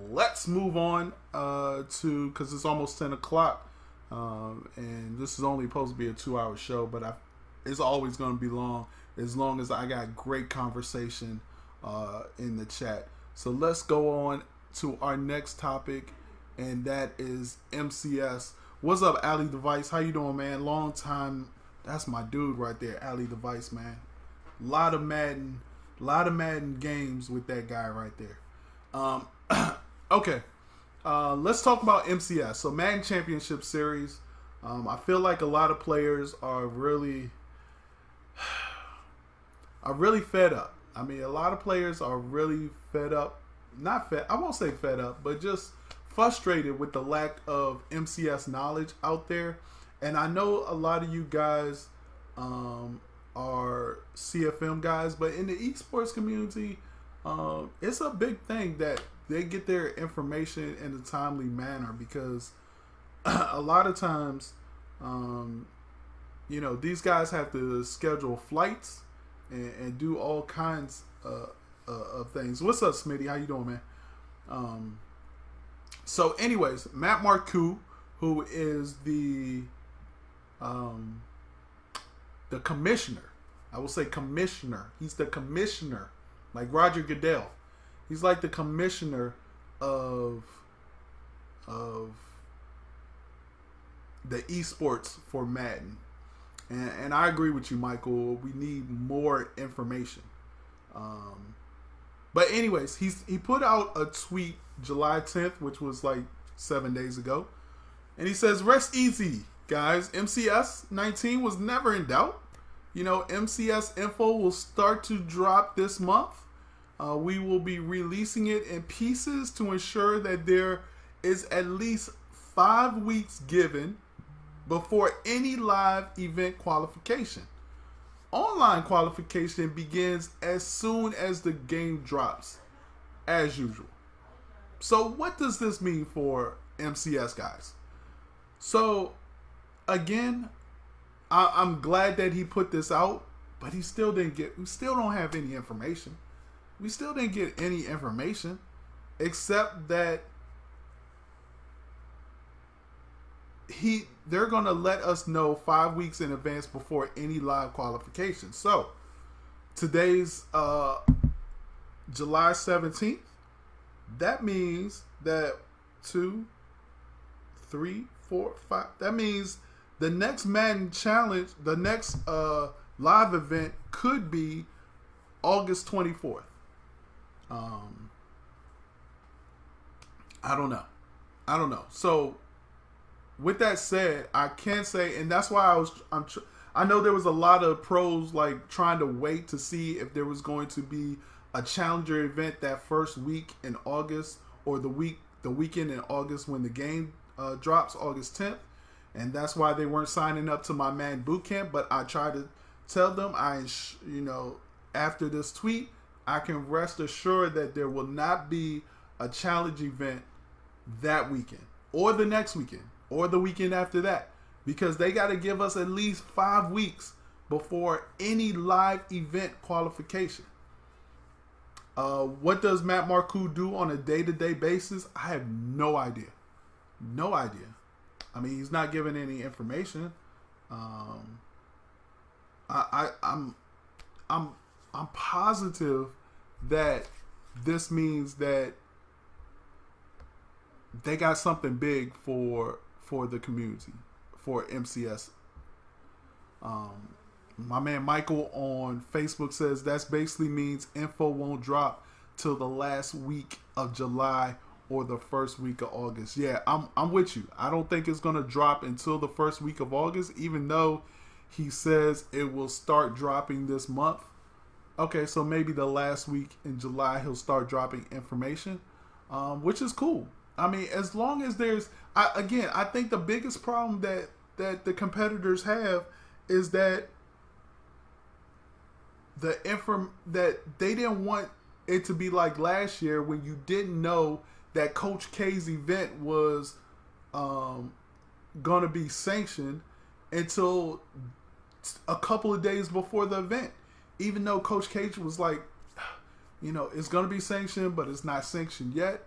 let's move on to, because it's almost 10 o'clock. And this is only supposed to be a 2-hour show, but it's always going to be long as I got great conversation in the chat. So let's go on to our next topic, and that is MCS. What's up, Ali Device? How you doing, man? Long time. That's my dude right there, Ali Device, man. Lot of Madden games with that guy right there. Okay. Let's talk about MCS. So Madden Championship Series. I feel like a lot of players are really fed up. I mean, a lot of players are really fed up. I won't say fed up, but just frustrated with the lack of MCS knowledge out there. And I know a lot of you guys are CFM guys, but in the esports community, it's a big thing that they get their information in a timely manner, because a lot of times these guys have to schedule flights and do all kinds of things. What's up, Smitty? How you doing, man? So anyways, Matt Marcoux, who is the commissioner, I will say commissioner. He's the commissioner, like Roger Goodell. He's like the commissioner of the esports for Madden. And I agree with you, Michael. We need more information. But anyways, he put out a tweet July 10th, which was like 7 days ago. And he says, rest easy, guys. MCS 19 was never in doubt. MCS info will start to drop this month. We will be releasing it in pieces to ensure that there is at least 5 weeks given before any live event qualification. Online qualification begins as soon as the game drops, as usual. So what does this mean for MCS, guys? So, again, I'm glad that he put this out, but we still don't have any information. We still didn't get any information except that they're going to let us know 5 weeks in advance before any live qualification. So, today's July 17th. That means that 2, 3, 4, 5. That means the next Madden Challenge, the next live event could be August 24th. I don't know. So, with that said, I can say, and that's why I know there was a lot of pros like trying to wait to see if there was going to be a challenger event that first week in August, or the weekend in August when the game drops, August 10th. And that's why they weren't signing up to my Madden Bootcamp. But I tried to tell them, after this tweet, I can rest assured that there will not be a challenge event that weekend, or the next weekend, or the weekend after that, because they got to give us at least 5 weeks before any live event qualification. What does Matt Marcoux do on a day-to-day basis? I have no idea. No idea. I mean, he's not giving any information. I'm positive that this means that they got something big for the community, for MCS. My man Michael on Facebook says that basically means info won't drop till the last week of July or the first week of August. Yeah, I'm with you. I don't think it's going to drop until the first week of August, even though he says it will start dropping this month. Okay, so maybe the last week in July he'll start dropping information, which is cool. I mean, as long as there's... I think the biggest problem that the competitors have is that that they didn't want it to be like last year when you didn't know that Coach K's event was gonna be sanctioned until a couple of days before the event. Even though Coach K was like, it's gonna be sanctioned, but it's not sanctioned yet.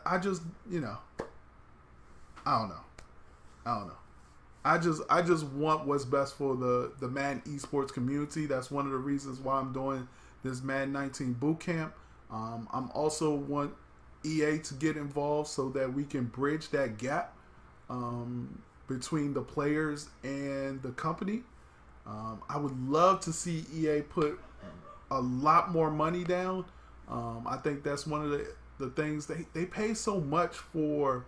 I just, I don't know. I just want what's best for the Madden esports community. That's one of the reasons why I'm doing this Madden 19 Bootcamp. I'm also want EA to get involved so that we can bridge that gap between the players and the company. I would love to see EA put a lot more money down. I think that's one of the things they pay so much for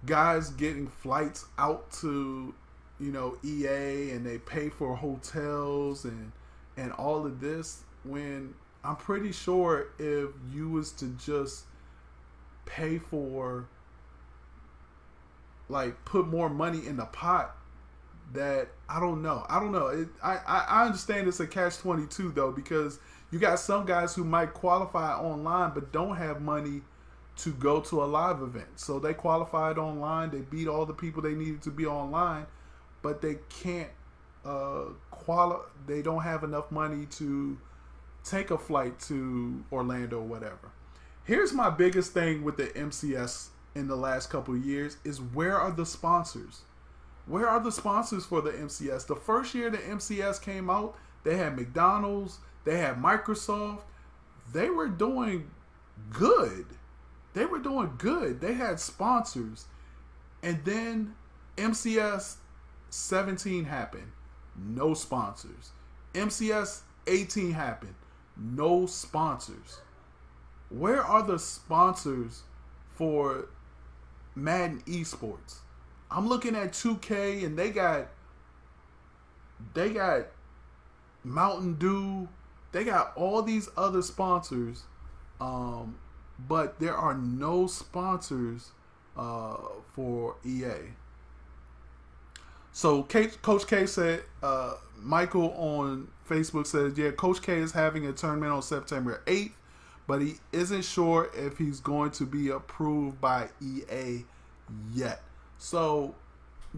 guys getting flights out to EA, and they pay for hotels and all of this, when I'm pretty sure if you was to just pay for, like, put more money in the pot, that I don't know. I understand it's a catch-22 though, because you got some guys who might qualify online but don't have money to go to a live event. So they qualified online, they beat all the people they needed to be online, but they can't they don't have enough money to take a flight to Orlando or whatever. Here's my biggest thing with the MCS in the last couple of years is where are the sponsors? Where are the sponsors for the MCS? The first year the MCS came out, they had McDonald's, they had Microsoft. They were doing good. They had sponsors. And then MCS 17 happened. No sponsors. MCS 18 happened. No sponsors. Where are the sponsors for Madden Esports? I'm looking at 2K and they got Mountain Dew. They got all these other sponsors, but there are no sponsors for EA. So Coach K said, Michael on Facebook says, yeah, Coach K is having a tournament on September 8th, but he isn't sure if he's going to be approved by EA yet. So,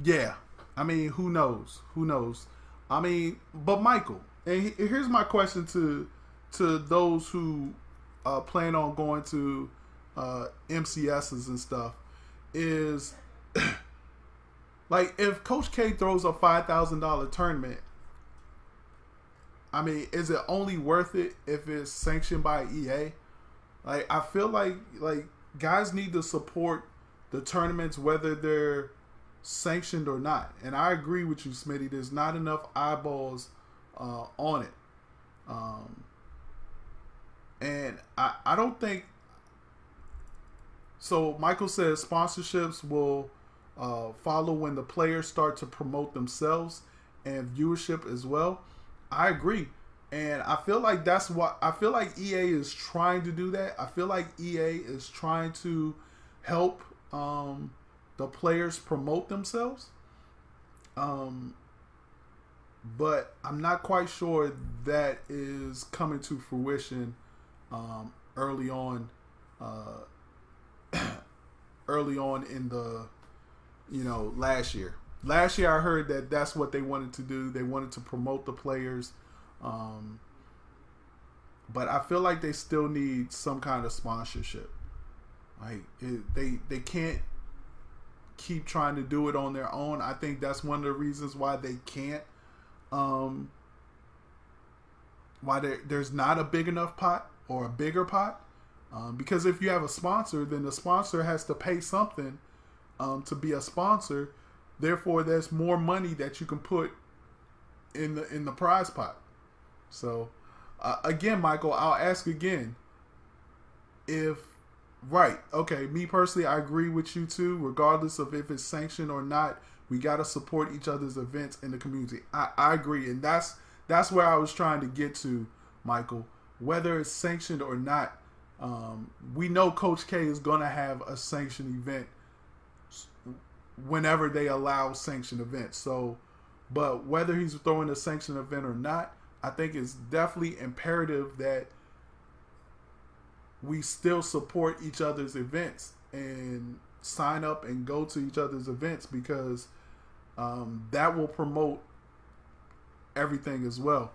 yeah, I mean, who knows? I mean, but Michael, and here's my question to those who plan on going to MCSs and stuff is, like, if Coach K throws a $5,000 tournament, I mean, is it only worth it if it's sanctioned by EA? Like, I feel like guys need to support the tournaments whether they're sanctioned or not. And I agree with you, Smitty. There's not enough eyeballs on it. And I don't think... So, Michael says sponsorships will follow when the players start to promote themselves and viewership as well. I agree. And I feel like that's what... I feel like EA is trying to do that. I feel like EA is trying to help the players promote themselves. But I'm not quite sure that is coming to fruition early on in the, last year. Last year I heard that that's what they wanted to do. They wanted to promote the players. But I feel like they still need some kind of sponsorship. Like they can't keep trying to do it on their own. I think that's one of the reasons why they can't. Why there's not a big enough pot or a bigger pot. Because if you have a sponsor, then the sponsor has to pay something to be a sponsor. Therefore, there's more money that you can put in the prize pot. So, again, Michael, I'll ask again. Me personally, I agree with you too. Regardless of if it's sanctioned or not, we got to support each other's events in the community. I agree, and that's where I was trying to get to, Michael. Whether it's sanctioned or not, we know Coach K is going to have a sanctioned event whenever they allow sanctioned events. So, but whether he's throwing a sanctioned event or not, I think it's definitely imperative that we still support each other's events and sign up and go to each other's events, because that will promote everything as well.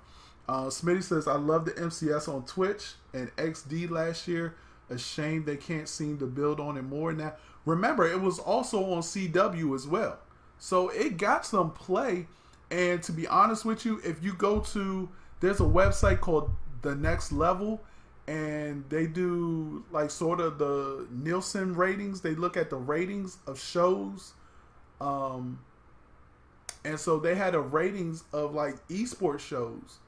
Smitty says, I love the MCS on Twitch and XD last year. A shame they can't seem to build on it more now. Remember, it was also on CW as well. So it got some play. And to be honest with you, if you go to, there's a website called The Next Level, and they do like sort of the Nielsen ratings. They look at the ratings of shows. And so they had a ratings of like esports shows.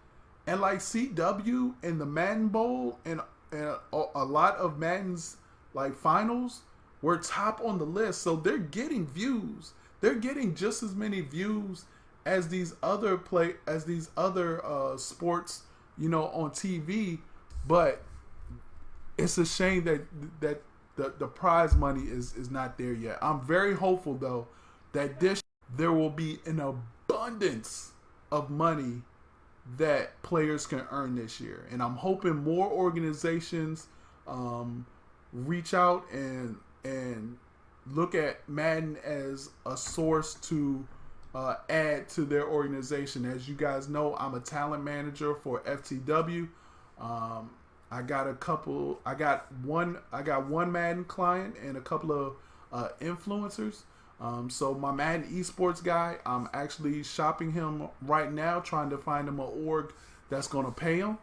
And like CW and the Madden Bowl and a lot of Madden's like finals were top on the list. So they're getting views. They're getting just as many views as these other sports, on TV. But it's a shame that the prize money is not there yet. I'm very hopeful though that there will be an abundance of money that players can earn this year. And I'm hoping more organizations reach out and look at Madden as a source to add to their organization. As you guys know, I'm a talent manager for FTW. I got one Madden client and a couple of influencers. So my Madden esports guy, I'm actually shopping him right now, trying to find him an org that's going to pay him.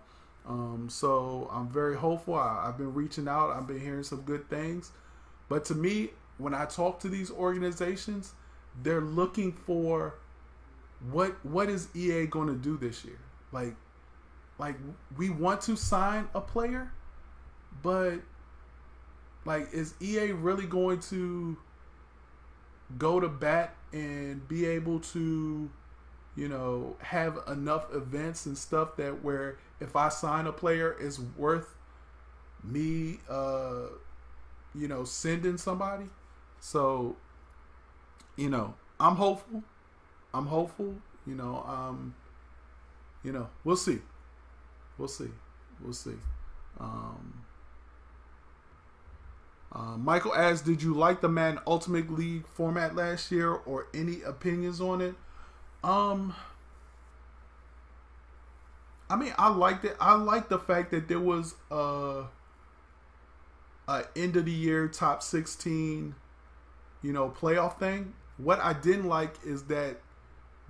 So I'm very hopeful. I've been reaching out. I've been hearing some good things. But to me, when I talk to these organizations, they're looking for what is EA going to do this year? Like we want to sign a player, but like, is EA really going to go to bat and be able to, have enough events and stuff that where if I sign a player, it's worth me, sending somebody? So, I'm hopeful. We'll see. Michael asks, did you like the Madden Ultimate League format last year, or any opinions on it? I mean, I liked it. I liked the fact that there was a end of the year top 16, playoff thing. What I didn't like is that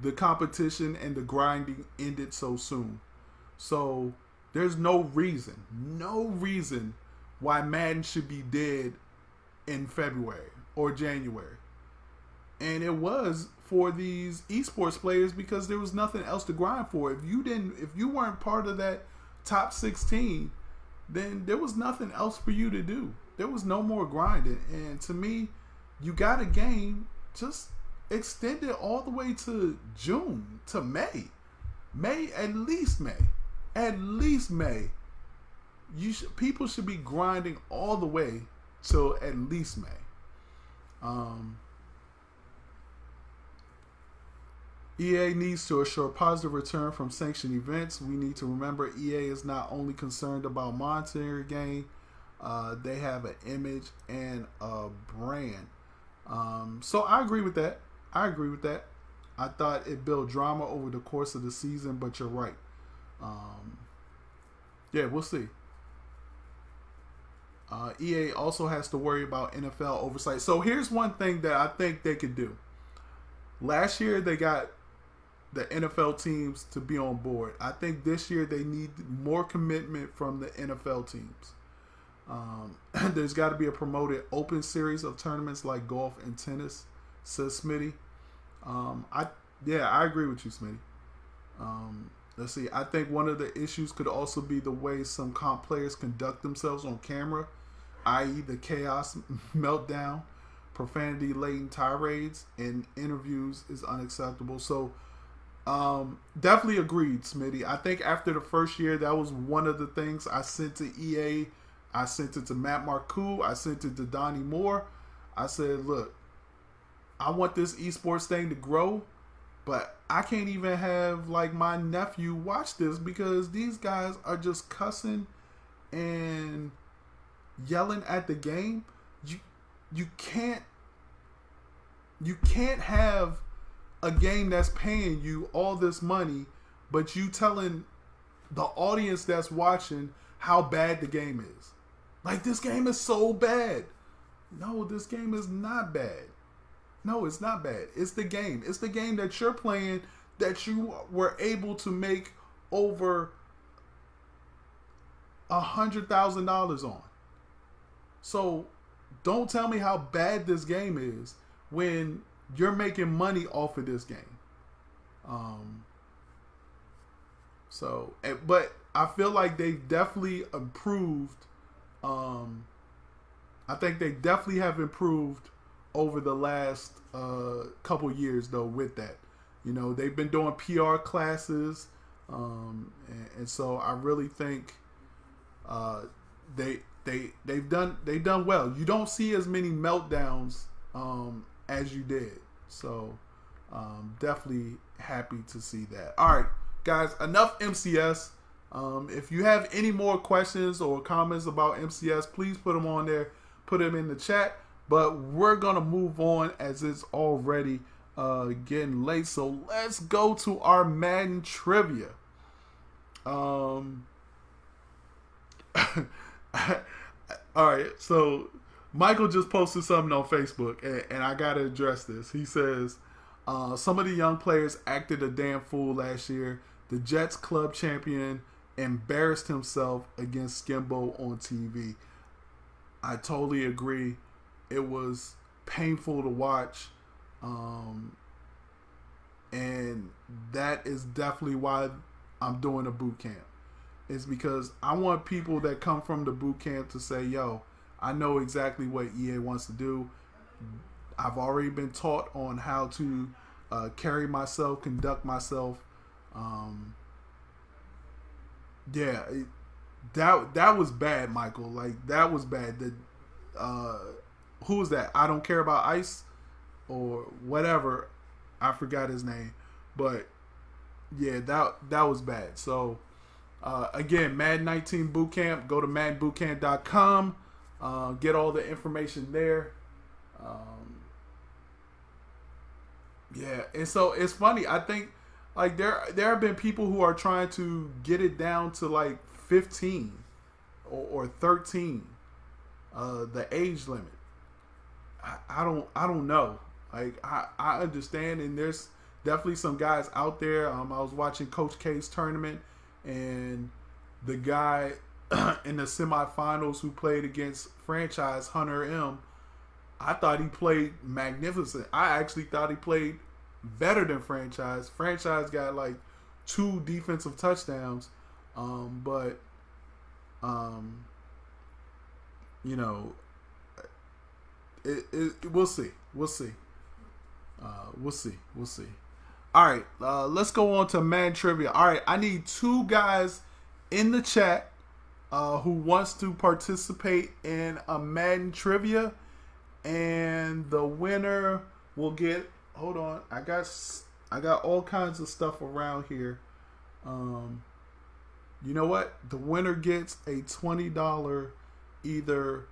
the competition and the grinding ended so soon. So there's no reason why Madden should be dead in February or January. And it was for these esports players because there was nothing else to grind for. If you weren't part of that top 16, then there was nothing else for you to do. There was no more grinding. And to me, you got a game, just extend it all the way to June, to May. At least May. People should be grinding all the way till at least May. EA needs to assure positive return from sanctioned events. We need to remember EA is not only concerned about monetary gain, they have an image and a brand. So I agree with that. I thought it built drama over the course of the season, but you're right. Yeah, we'll see. EA also has to worry about NFL oversight. So here's one thing that I think they could do. Last year, they got the NFL teams to be on board. I think this year they need more commitment from the NFL teams. There's got to be a promoted open series of tournaments like golf and tennis, says Smitty. I agree with you, Smitty. Let's see. I think one of the issues could also be the way some comp players conduct themselves on camera, i.e. the chaos meltdown, profanity-laden tirades, and interviews is unacceptable. So, definitely agreed, Smitty. I think after the first year, that was one of the things I sent to EA. I sent it to Matt Marcoux. I sent it to Donnie Moore. I said, look, I want this esports thing to grow, but I can't even have like my nephew watch this because these guys are just cussing and yelling at the game. You can't have a game that's paying you all this money, but you telling the audience that's watching how bad the game is. Like, this game is so bad. No, this game is not bad. No, it's not bad. It's the game. It's the game that you're playing that you were able to make over $100,000 on. So don't tell me how bad this game is when you're making money off of this game. But I feel like they definitely improved. I think they definitely have improved over the last couple years, though, with that. They've been doing PR classes, and so I really think they've done well. You don't see as many meltdowns as you did, so definitely happy to see that. All right, guys, enough MCS. If you have any more questions or comments about MCS, please put them on there. Put them in the chat. But we're going to move on as it's already getting late, so let's go to our Madden trivia. All right, so Michael just posted something on Facebook, and I gotta address this. He says some of the young players acted a damn fool last year. The Jets club champion embarrassed himself against Skimbo on TV. I totally agree. It was painful to watch. And that is definitely why I'm doing a boot camp. It's because I want people that come from the boot camp to say, yo, I know exactly what EA wants to do. I've already been taught on how to carry myself, conduct myself. That was bad, Michael. Like, that was bad. Who was that? I Don't Care About Ice or whatever. I forgot his name. But yeah, that was bad. So again, Madden 19 Bootcamp. Go to MaddenBootcamp.com. Get all the information there. Yeah, and so it's funny. I think like there have been people who are trying to get it down to like 15 or 13, the age limit. I don't know. Like I understand, and there's definitely some guys out there. I was watching Coach K's tournament, and the guy in the semifinals who played against franchise Hunter M. I thought he played magnificent. I actually thought he played better than franchise. Franchise got like 2 defensive touchdowns, but you know, we'll see. We'll see. All right, let's go on to Madden trivia. All right, I need 2 guys in the chat who wants to participate in a Madden trivia, and the winner will get. Hold on, I got all kinds of stuff around here. You know what? The winner gets a $20 either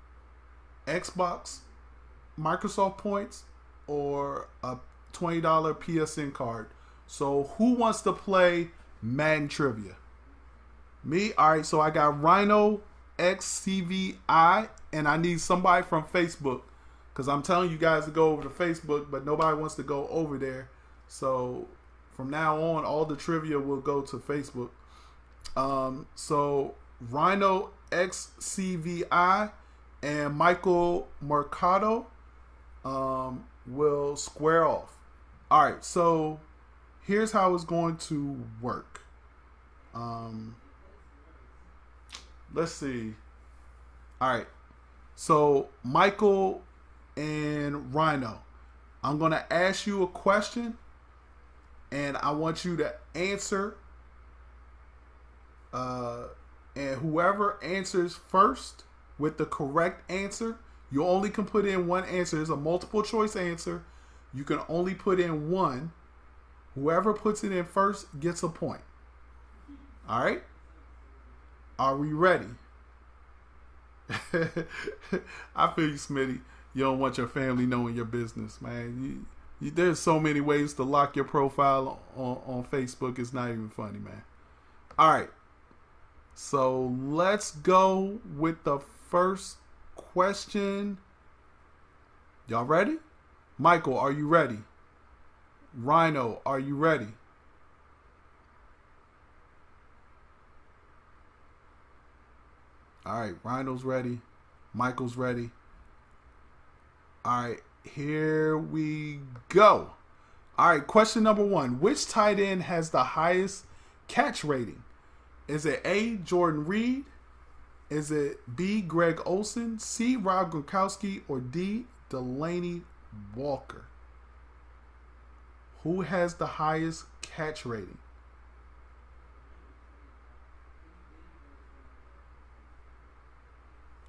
Xbox Microsoft points or a $20 PSN card. So who wants to play Madden trivia? Me? All right, so I got Rhino XCVI, and I need somebody from Facebook, because I'm telling you guys to go over to Facebook, but nobody wants to go over there. So from now on, all the trivia will go to Facebook. So Rhino XCVI and Michael Mercado will square off. All right, so here's how it's going to work. Let's see. All right, so Michael and Rhino, I'm going to ask you a question, and I want you to answer. And whoever answers first with the correct answer, you only can put in one answer. It's a multiple choice answer. You can only put in one. Whoever puts it in first gets a point. All right? Are we ready? I feel you, Smitty. You don't want your family knowing your business, man. There's so many ways to lock your profile on Facebook. It's not even funny, man. All right. So let's go with the first question. Y'all ready? Michael, are you ready? Rhino, are you ready? All right, Rhino's ready. Michael's ready. All right, here we go. All right, question number 1. Which tight end has the highest catch rating? Is it A, Jordan Reed? Is it B, Greg Olsen? C, Rob Gronkowski? Or D, Delaney Walker? Who has the highest catch rating?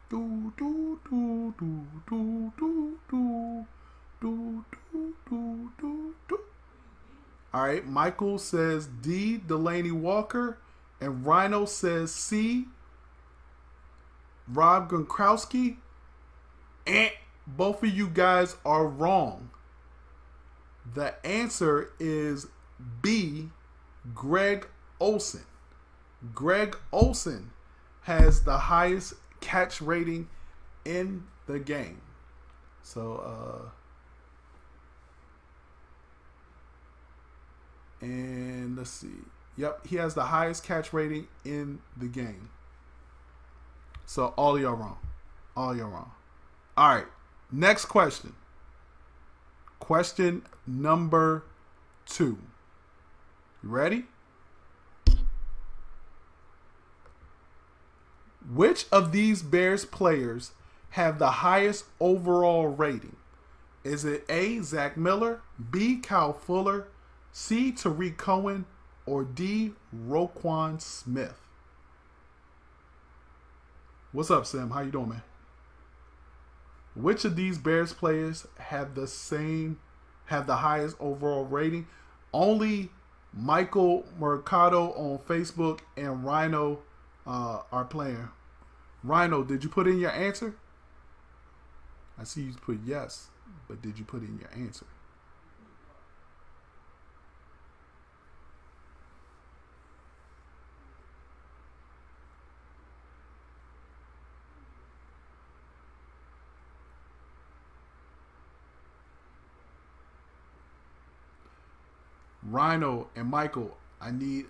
Do, do, do, do, do, do, do, do, do, do, do, do. All right, Michael says D, Delaney Walker. And Rhino says C, Rob Gronkowski. And both of you guys are wrong. The answer is B, Greg Olsen. Greg Olsen has the highest catch rating in the game. So, and let's see. Yep, he has the highest catch rating in the game. So, all of y'all wrong. All y'all wrong. All right, next question. Question number 2. You ready? Which of these Bears players have the highest overall rating? Is it A, Zach Miller, B, Kyle Fuller, C, Tariq Cohen, or D, Roquan Smith? What's up, Sam? How you doing, man? Which of these Bears players have the highest overall rating? Only Michael Mercado on Facebook and Rhino are playing. Rhino, did you put in your answer? I see you put yes, but did you put in your answer? Rhino and Michael, I need...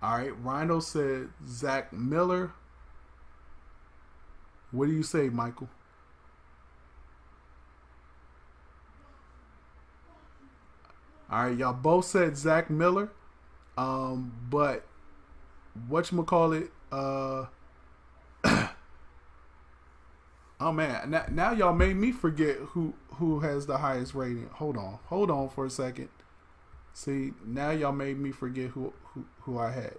All right, Rhino said Zach Miller. What do you say, Michael? All right, y'all both said Zach Miller. But whatchamacallit, oh man, now y'all made me forget who has the highest rating. Hold on for a second. See, now y'all made me forget who I had.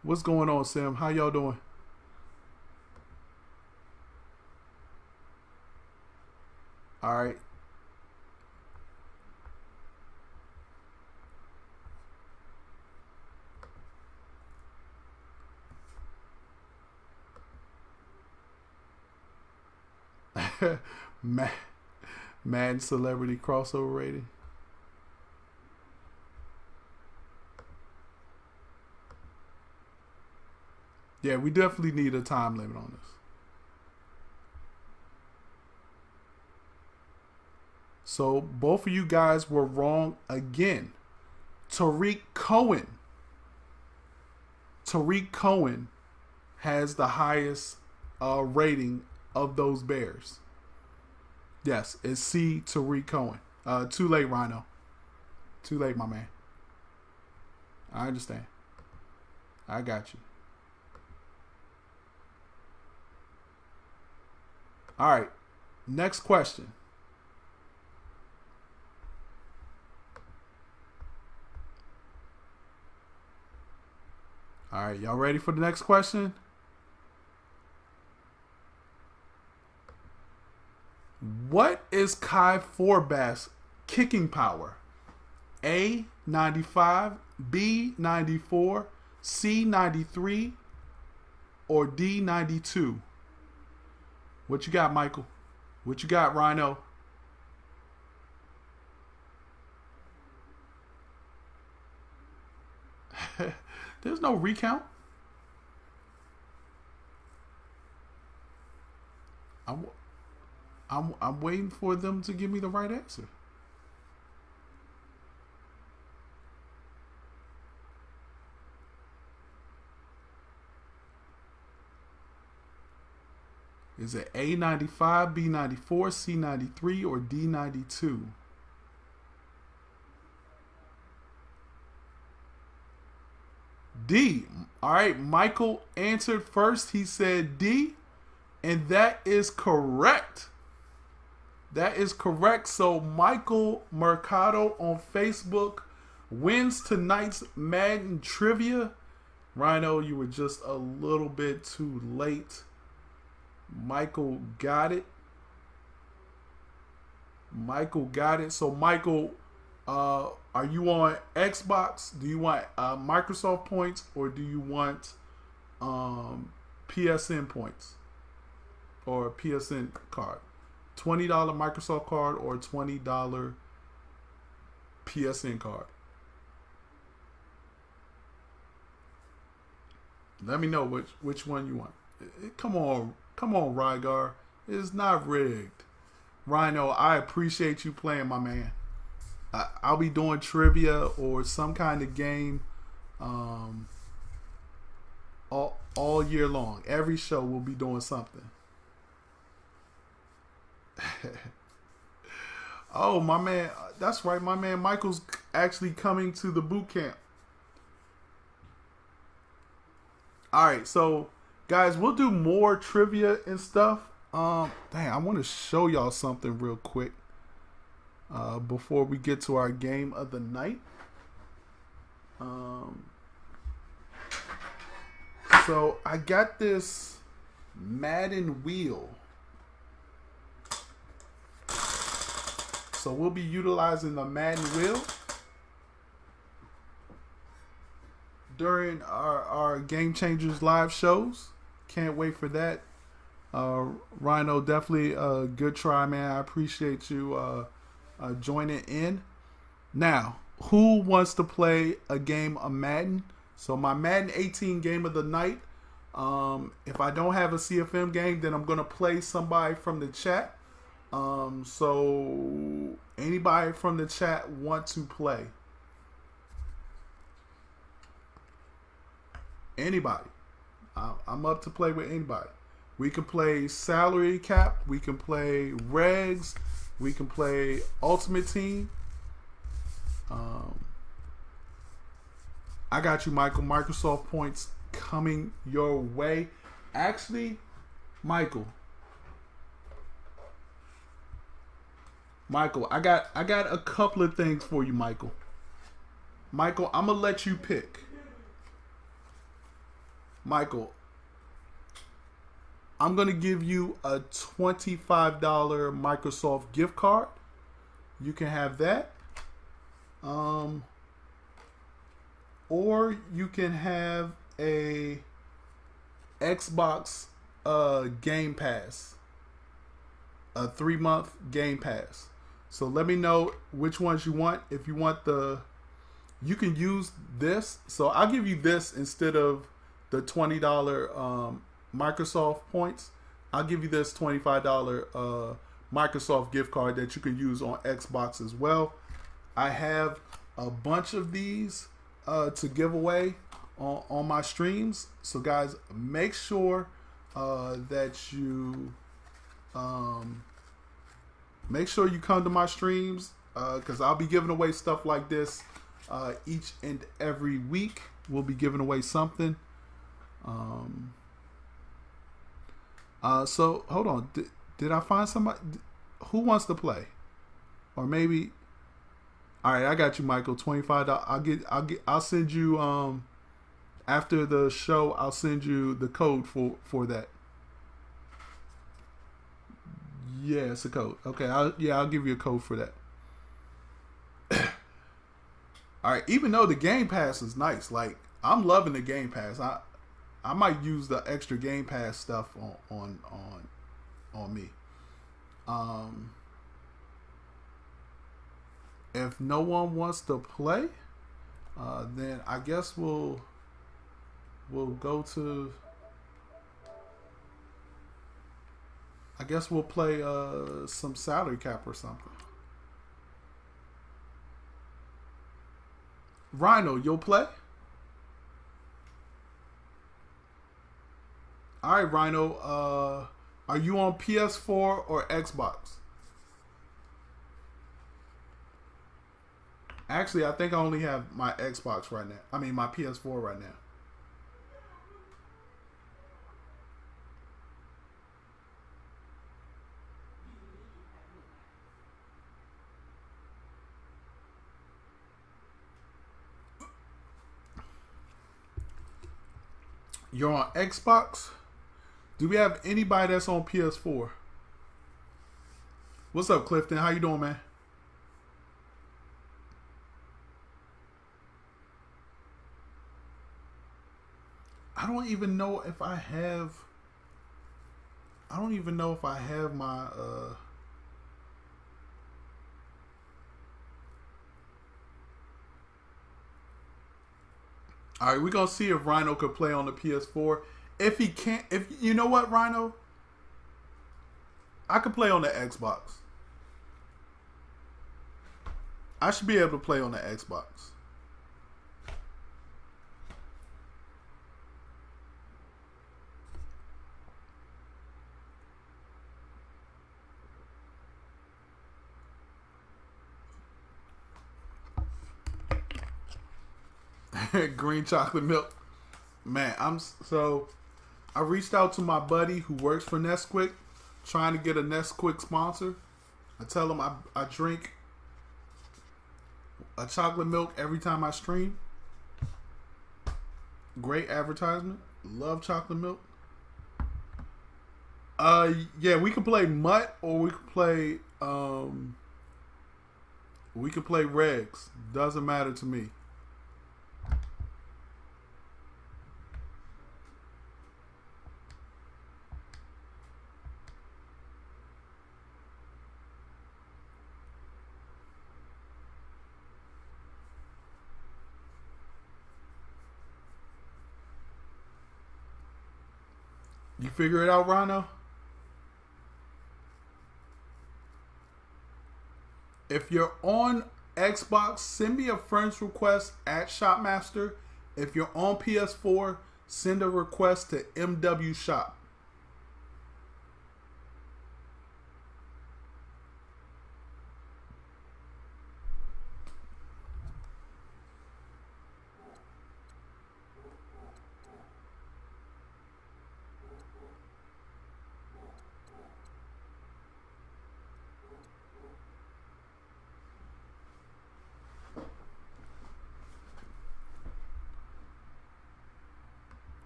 What's going on, Sam? How y'all doing? All right. Madden celebrity crossover rating. Yeah, we definitely need a time limit on this. So both of you guys were wrong again. Tariq Cohen has the highest rating of those Bears. Yes, it's C, Tariq Cohen. Too late, Rhino. Too late, my man. I understand. I got you. All right. Next question. All right. Y'all ready for the next question? What is Kai Forbath's kicking power? A, 95, B, 94, C, 93, or D, 92? What you got, Michael? What you got, Rhino? There's no recount. I'm waiting for them to give me the right answer. Is it A95, B94, C93, or D92? D. All right, Michael answered first. He said D, and that is correct. That is correct. So Michael Mercado on Facebook wins tonight's Madden trivia. Rhino, you were just a little bit too late. Michael got it. So Michael, are you on Xbox? Do you want Microsoft points or do you want PSN points? or PSN card. $20 Microsoft card or $20 PSN card. Let me know which one you want. Come on, Rygar. It's not rigged. Rhino, I appreciate you playing, my man. I'll be doing trivia or some kind of game all year long. Every show we'll be doing something. Oh, my man. That's right. My man Michael's actually coming to the boot camp. All right. So, guys, we'll do more trivia and stuff. Dang, I want to show y'all something real quick before we get to our game of the night. So, I got this Madden wheel. So we'll be utilizing the Madden wheel during our Game Changers live shows. Can't wait for that. Rhino, definitely a good try, man. I appreciate you joining in. Now, who wants to play a game of Madden? So my Madden 18 game of the night. If I don't have a CFM game, then I'm going to play somebody from the chat. So anybody from the chat want to play? Anybody? I'm up to play with anybody. We can play salary cap. We can play regs. We can play ultimate team. I got you, Michael. Microsoft points coming your way. Actually, Michael, I got a couple of things for you, Michael. Michael, I'm gonna let you pick. Michael, I'm gonna give you a $25 Microsoft gift card. You can have that. Or you can have a Xbox Game Pass. A 3-month Game Pass. So let me know which ones you want. If you want you can use this. So I'll give you this instead of the $20 Microsoft points. I'll give you this $25 Microsoft gift card that you can use on Xbox as well. I have a bunch of these to give away on my streams. So guys, make sure that you make sure you come to my streams because I'll be giving away stuff like this each and every week. We'll be giving away something. So hold on. Did I find somebody who wants to play? Or maybe. All right, I got you, Michael. $25. I'll send you after the show. I'll send you the code for that. Yeah, it's a code. Okay, I'll give you a code for that. All right, even though the Game Pass is nice, like I'm loving the Game Pass. I might use the extra Game Pass stuff on me. If no one wants to play, then I guess we'll go to. I guess we'll play some salary cap or something. Rhino, you'll play? All right, Rhino. Are you on PS4 or Xbox? Actually, I think I only have my Xbox right now. I mean, my PS4 right now. You're on Xbox? Do we have anybody that's on PS4? What's up, Clifton? How you doing, man? I don't even know if I have I don't even know if I have my all right, we're gonna see if Rhino could play on the PS4. If he can't, if you know what, Rhino, I could play on the Xbox. I should be able to play on the Xbox. Green chocolate milk. Man, I reached out to my buddy who works for Nesquik, trying to get a Nesquik sponsor. I tell him I drink a chocolate milk every time I stream. Great advertisement. Love chocolate milk. Yeah, we can play Mutt or we can play Regs. Doesn't matter to me. You figure it out, Rhino? If you're on Xbox, send me a friend's request at Shopmaster. If you're on PS4, send a request to MW Shop.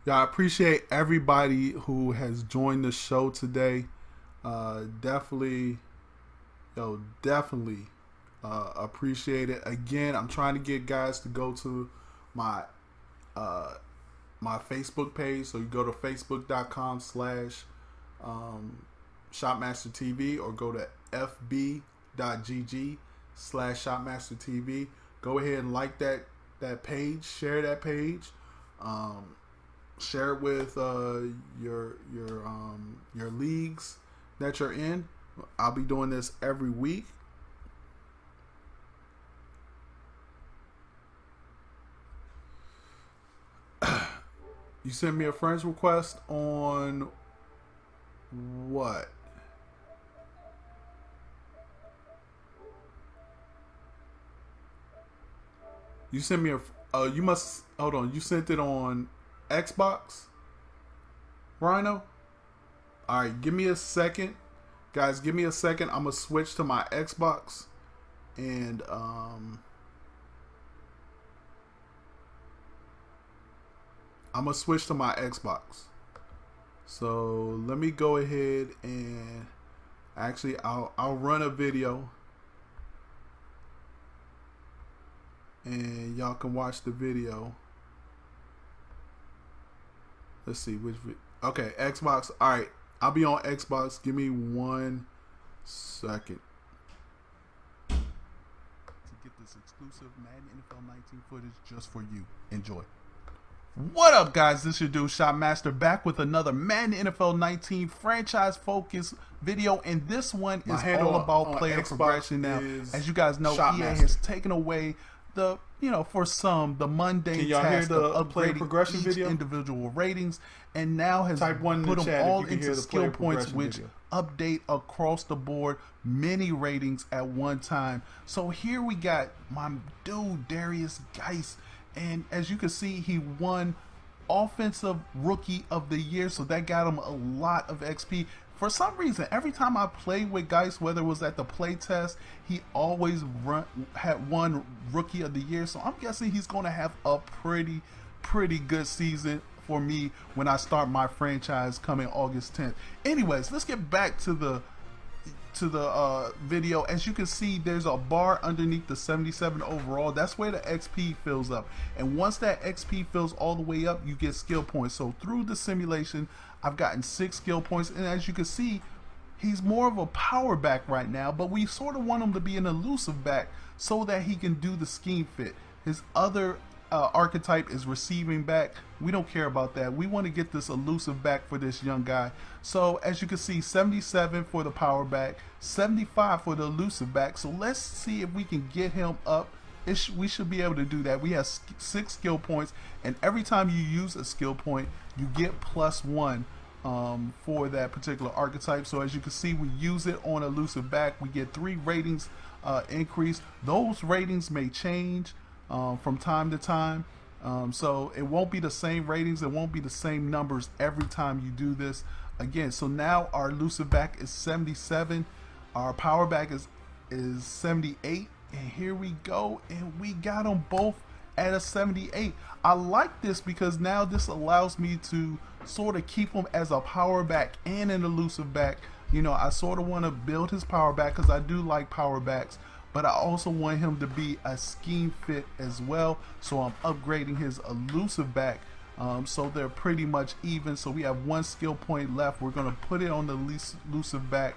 Yeah, I appreciate everybody who has joined the show today. Definitely appreciate it. Again, I'm trying to get guys to go to my my Facebook page. So you go to facebook.com/ShopmasterTV or go to fb.gg/ShopmasterTV. Go ahead and like that page, share that page. Share it with your leagues that you're in. I'll be doing this every week. You sent me a friend's request on what? You sent me you must hold on. You sent it on Xbox, Rhino. All right, give me a second, guys. Give me a second. I'm gonna switch to my Xbox, and I'm gonna switch to my Xbox. So let me go ahead and actually I'll run a video, and y'all can watch the video. Let's see which. Okay, Xbox. All right, I'll be on Xbox. Give me 1 second to get this exclusive Madden NFL 19 footage just for you. Enjoy. What up, guys? This is your dude Shopmaster back with another Madden NFL 19 franchise-focused video, and this one is all about player progression. Now, as you guys know, EA has taken away the for some the mundane task of upgrading each individual ratings, and now has put them all into skill points, which update across the board many ratings at one time. So here we got my dude Darius Geis, and as you can see, he won Offensive Rookie of the Year, so that got him a lot of XP. For some reason, every time I played with Geis, whether it was at the play test, he always had won Rookie of the Year. So I'm guessing he's going to have a pretty good season for me when I start my franchise coming August 10th. Anyways, let's get back to the to the video, as you can see, there's a bar underneath the 77 overall. That's where the XP fills up, and once that XP fills all the way up, you get skill points. So through the simulation, I've gotten 6 skill points, and as you can see, he's more of a power back right now, but we sort of want him to be an elusive back so that he can do the scheme fit. His other archetype is receiving back. We don't care about that. We want to get this elusive back for this young guy. So as you can see, 77 for the power back, 75 for the elusive back. So let's see if we can get him up. We should be able to do that. We have 6 skill points, and every time you use a skill point, you get +1 for that particular archetype. So as you can see, we use it on elusive back. We get 3 ratings increase. Those ratings may change from time to time, so it won't be the same ratings, it won't be the same numbers every time you do this again. So now our elusive back is 77, our power back is 78, and here we go, and we got them both at a 78. I like this because now this allows me to sort of keep him as a power back and an elusive back. You know, I sort of want to build his power back because I do like power backs, but I also want him to be a scheme fit as well. So I'm upgrading his elusive back, so they're pretty much even. So we have 1 skill point left. We're going to put it on the elusive back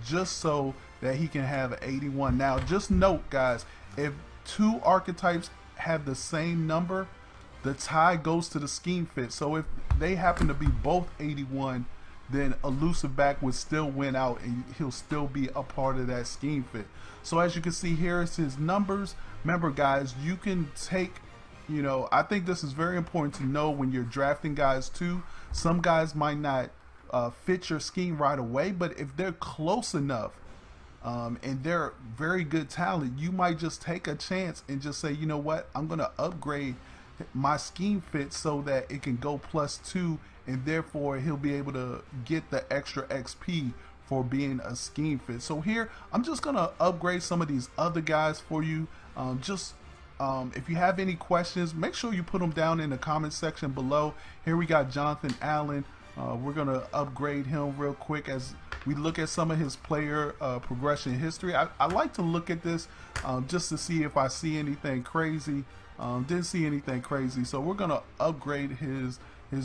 just so that he can have an 81. Now just note, guys, if 2 archetypes have the same number, the tie goes to the scheme fit. So if they happen to be both 81, then elusive back would still win out, and he'll still be a part of that scheme fit. So as you can see, here is his numbers. Remember, guys, you can take, you know, I think this is very important to know when you're drafting guys too. Some guys might not fit your scheme right away, but if they're close enough and they're very good talent, you might just take a chance and just say, you know what, I'm gonna upgrade my scheme fit so that it can go +2, and therefore he'll be able to get the extra XP for being a scheme fit. So here I'm just gonna upgrade some of these other guys for you. If you have any questions, make sure you put them down in the comment section below. Here we got Jonathan Allen. We're gonna upgrade him real quick as we look at some of his player progression history. I like to look at this just to see if I see anything crazy. Didn't see anything crazy, so we're gonna upgrade his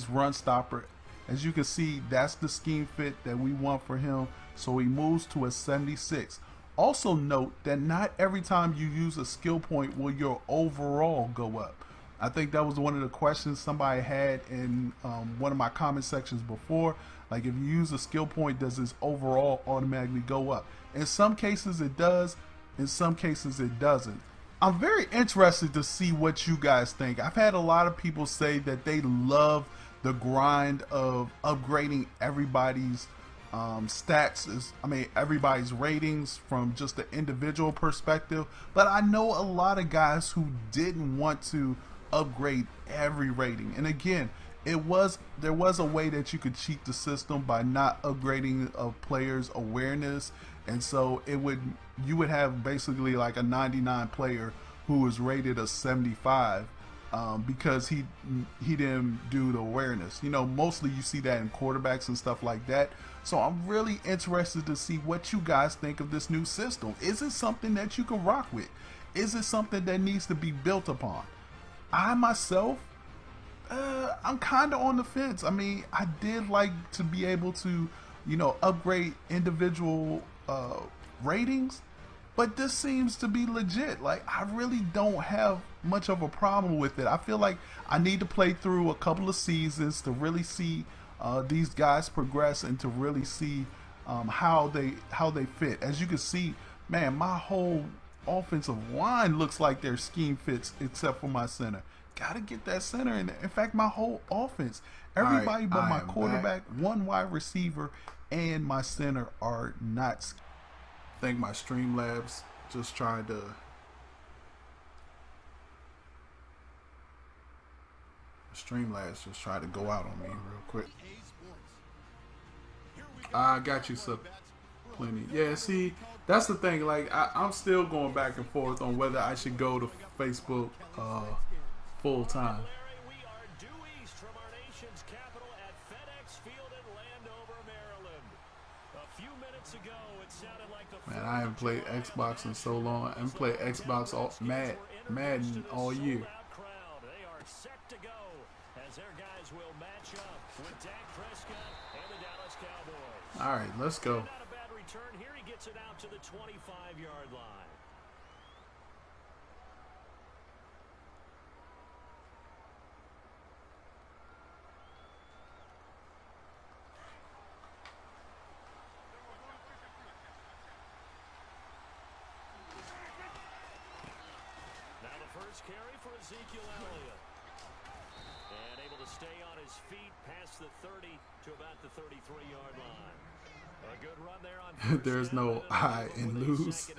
run stopper. As you can see, that's the scheme fit that we want for him, so he moves to a 76. Also note that not every time you use a skill point will your overall go up. I think that was one of the questions somebody had in one of my comment sections before. Like, if you use a skill point, does his overall automatically go up? In some cases it does, in some cases it doesn't. I'm very interested to see what you guys think. I've had a lot of people say that they love the grind of upgrading everybody's stats, everybody's ratings from just the individual perspective. But I know a lot of guys who didn't want to upgrade every rating. And again, there was a way that you could cheat the system by not upgrading a player's awareness, and so you would have basically like a 99 player who was rated a 75 because he didn't do the awareness. You know, mostly you see that in quarterbacks and stuff like that. So I'm really interested to see what you guys think of this new system. Is it something that you can rock with? Is it something that needs to be built upon? I myself, I'm kind of on the fence. I mean, I did like to be able to, you know, upgrade individual ratings, but this seems to be legit. Like, I really don't have much of a problem with it. I feel like I need to play through a couple of seasons to really see these guys progress and to really see how they fit. As you can see, man, my whole offensive line looks like their scheme fits except for my center. Gotta get that center in there. In fact, my whole offense, everybody but my quarterback, one wide receiver, and my center are not. I think my Streamlabs just tried to go out on me real quick. I got you, sir. Plenty. Yeah, see, that's the thing. Like, I'm still going back and forth on whether I should go to Facebook full time. Ago, it sounded Man, I haven't played Xbox in so long. I haven't played Xbox Madden all year. They are set to go as their guys will match up with Dak Prescott and the Dallas Cowboys. All right, let's go. Not a bad return here. He gets it out to the 25-yard line. First carry for Ezekiel Elliott. And able to stay on his feet past the 30 to about the 33-yard line. A good run there on There's no I in lose.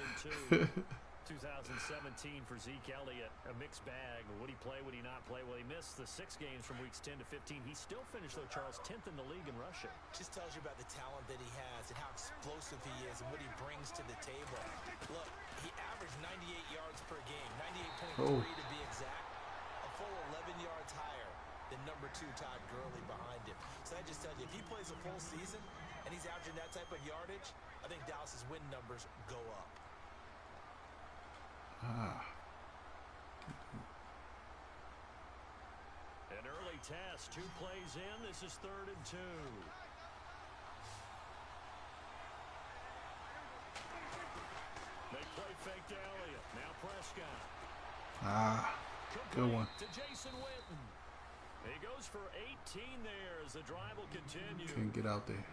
2017 for Zeke Elliott, a mixed bag. Would he play, would he not play? Well, he missed the 6 games from weeks 10 to 15. He still finished, though, Charles, 10th in the league in rushing. Just tells you about the talent that he has and how explosive he is and what he brings to the table. Look, he averaged 98 yards per game, 98.3 to be exact, a full 11 yards higher than number 2 Todd Gurley behind him. So that just tells you, if he plays a full season and he's averaging that type of yardage, I think Dallas's win numbers go up. An early test, 2 plays in. This is 3rd and 2. They play fake to Elliott. Now Prescott. Good one. To Jason Witten. He goes for 18 there as the drive will continue. Can't get out there.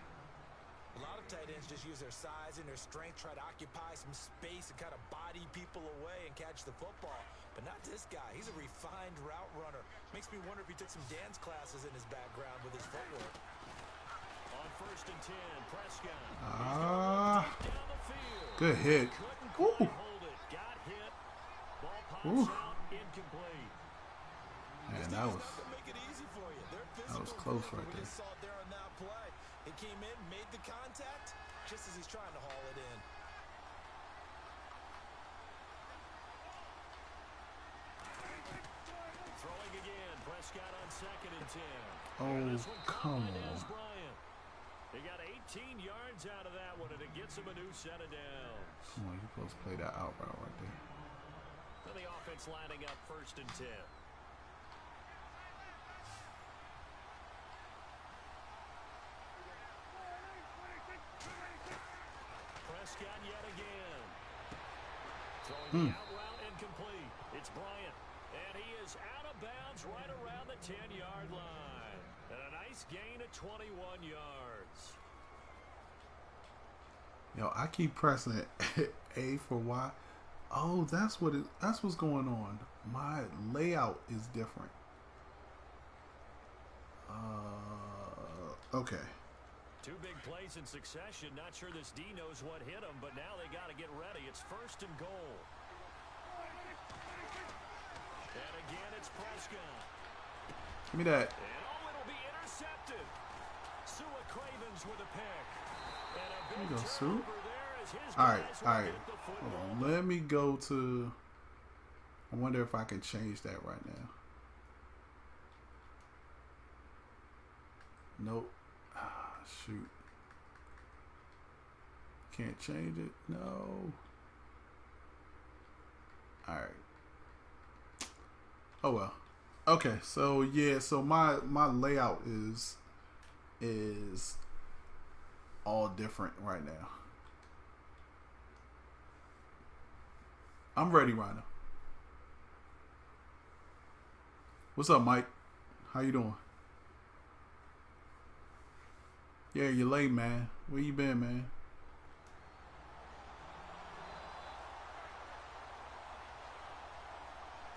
A lot of tight ends just use their size and their strength, try to occupy some space and kind of body people away and catch the football. But not this guy. He's a refined route runner. Makes me wonder if he took some dance classes in his background with his footwork. On 1st and 10, Prescott. Down the field. Good hit. Couldn't quite hold it. Got hit. Ball pops out. Incomplete. Man, that was close right there. It came in, made the contact, just as he's trying to haul it in. Throwing again, Prescott on 2nd and 10. Oh, come on. He got 18 yards out of that one, and it gets him a new set of downs. Come on, you're supposed to play that out route right there. So the offense lining up 1st and 10. Prescott yet again. Throwing the out route incomplete. It's Bryant. And he is out of bounds right around the 10-yard line. And a nice gain of 21 yards. Yo, I keep pressing A for Y. Oh, that's what's going on. My layout is different. Okay. 2 big plays in succession. Not sure this D knows what hit him, but now they got to get ready. It's 1st and goal. And again, it's Prescott. Give me that. And it'll be intercepted. Sua Cravens with a pick. And a big There you go, Sue. there as his All guys right. get the football. Hold on. Let me go to. I wonder if I can change that right now. Nope. Shoot. Can't change it. No. All right. Oh well. Okay. So yeah. So my layout is all different right now. I'm ready, Rhino. What's up, Mike? How you doing? Yeah, you're late, man. Where you been, man?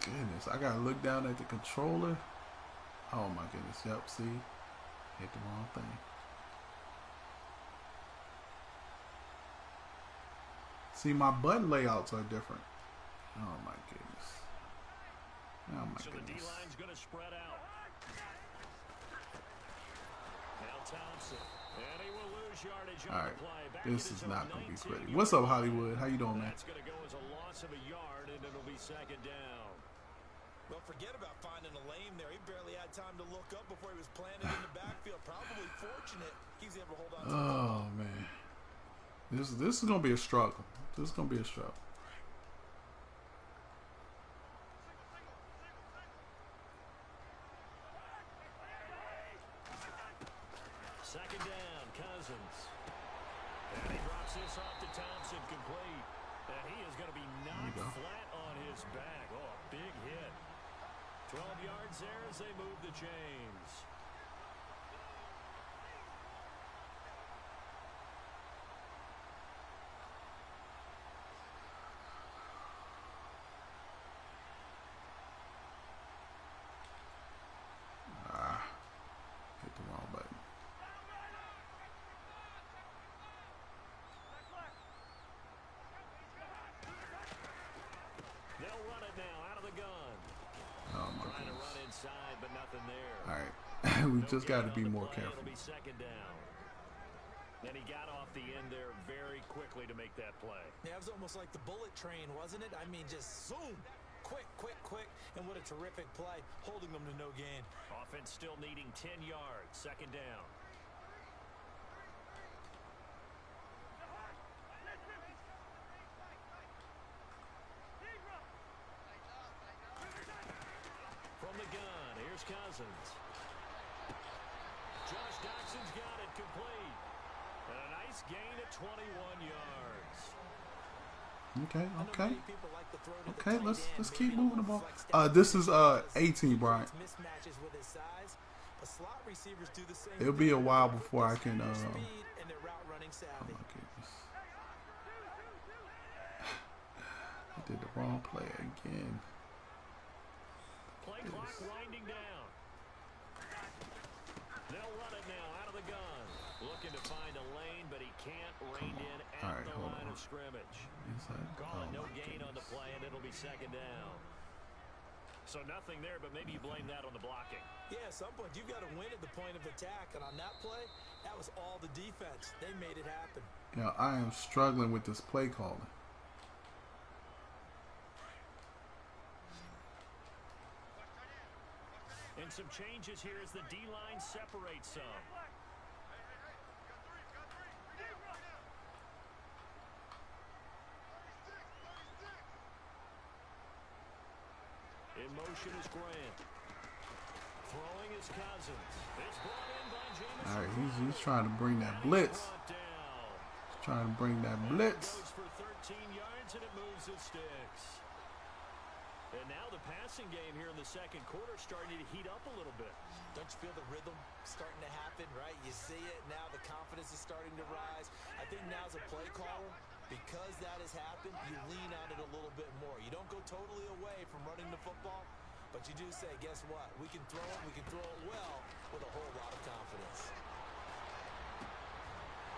Goodness, I gotta look down at the controller. Oh my goodness. Yep, see? Hit the wrong thing. See, my button layouts are different. Oh my goodness. Oh my So goodness. the D-line's going to spread out. Now Thompson. And he will lose yardage on the play. Back This in is his not own going to be 19 pretty. What's up, Hollywood? How you doing, man? That's going to go as a loss of a yard, and it'll be 2nd down. Well, forget about finding a lane there. He barely had time to look up before he was planted in the backfield. Probably fortunate he was able to hold on to the ball. Oh, man. This is gonna be a struggle. This is gonna be a struggle. Second down, Cousins. And he drops this off to Thompson, complete. And he is going to be knocked flat on his back. Oh, a big hit. 12 yards there as they move the chains. Hit the wrong button. They'll run it now out of the gun. Oh my Trying to goodness. run inside, but nothing there. All right. We just got to be more careful. It'll be second down. And he got off the end there very quickly to make that play. Yeah, it was almost like the bullet train, wasn't it? I mean, just zoom. Quick, quick, quick. And what a terrific play, holding them to no gain. Offense still needing 10 yards. Second down. From the gun, here's Cousins. Josh Doxson's got it complete. And a nice gain of 21 yards. Okay. Okay, let's keep moving the ball. This is 18, Brian. It'll be a while before I can. Oh my goodness! I did the wrong play again. Play clock winding down. They'll run it now out of the gun. Looking to find a lane, but he can't rein in at the line of scrimmage. Calling no gain on the play, and it'll be second down. So nothing there, but maybe you blame that on the blocking. Yeah, at some point you've got to win at the point of attack, and on that play, that was all the defense. They made it happen. Yeah, I am struggling with this play calling. And some changes here as the D-line separates some. In motion is Grant. Throwing is Cousins. It's brought in by Jameson. All right, he's trying to bring that blitz. He's trying to bring that blitz. Goes for 13 yards and it moves the sticks. And now the passing game here in the second quarter starting to heat up a little bit. Don't you feel the rhythm starting to happen, right? You see it now, the confidence is starting to rise. I think now as a play caller, because that has happened, you lean on it a little bit more. You don't go totally away from running the football, but you do say, guess what? We can throw it well with a whole lot of confidence.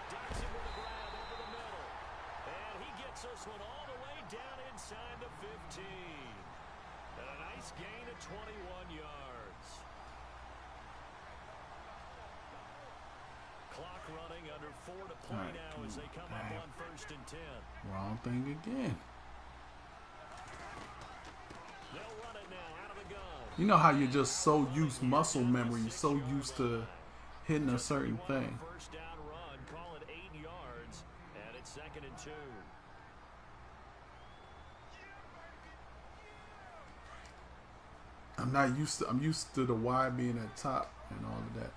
Doxson with a grab over the middle. And he gets this one all the way down inside the 15. And a nice gain of 21 yards. Clock running under 4 to play now as they come up on 1st and 10. Wrong thing again. They'll run it now out of the gun. You know how you're just so used muscle memory, you're so used to hitting a certain thing. First down run, call it 8 yards, and it's 2nd and 2. I'm used to the Y being at top and all of that.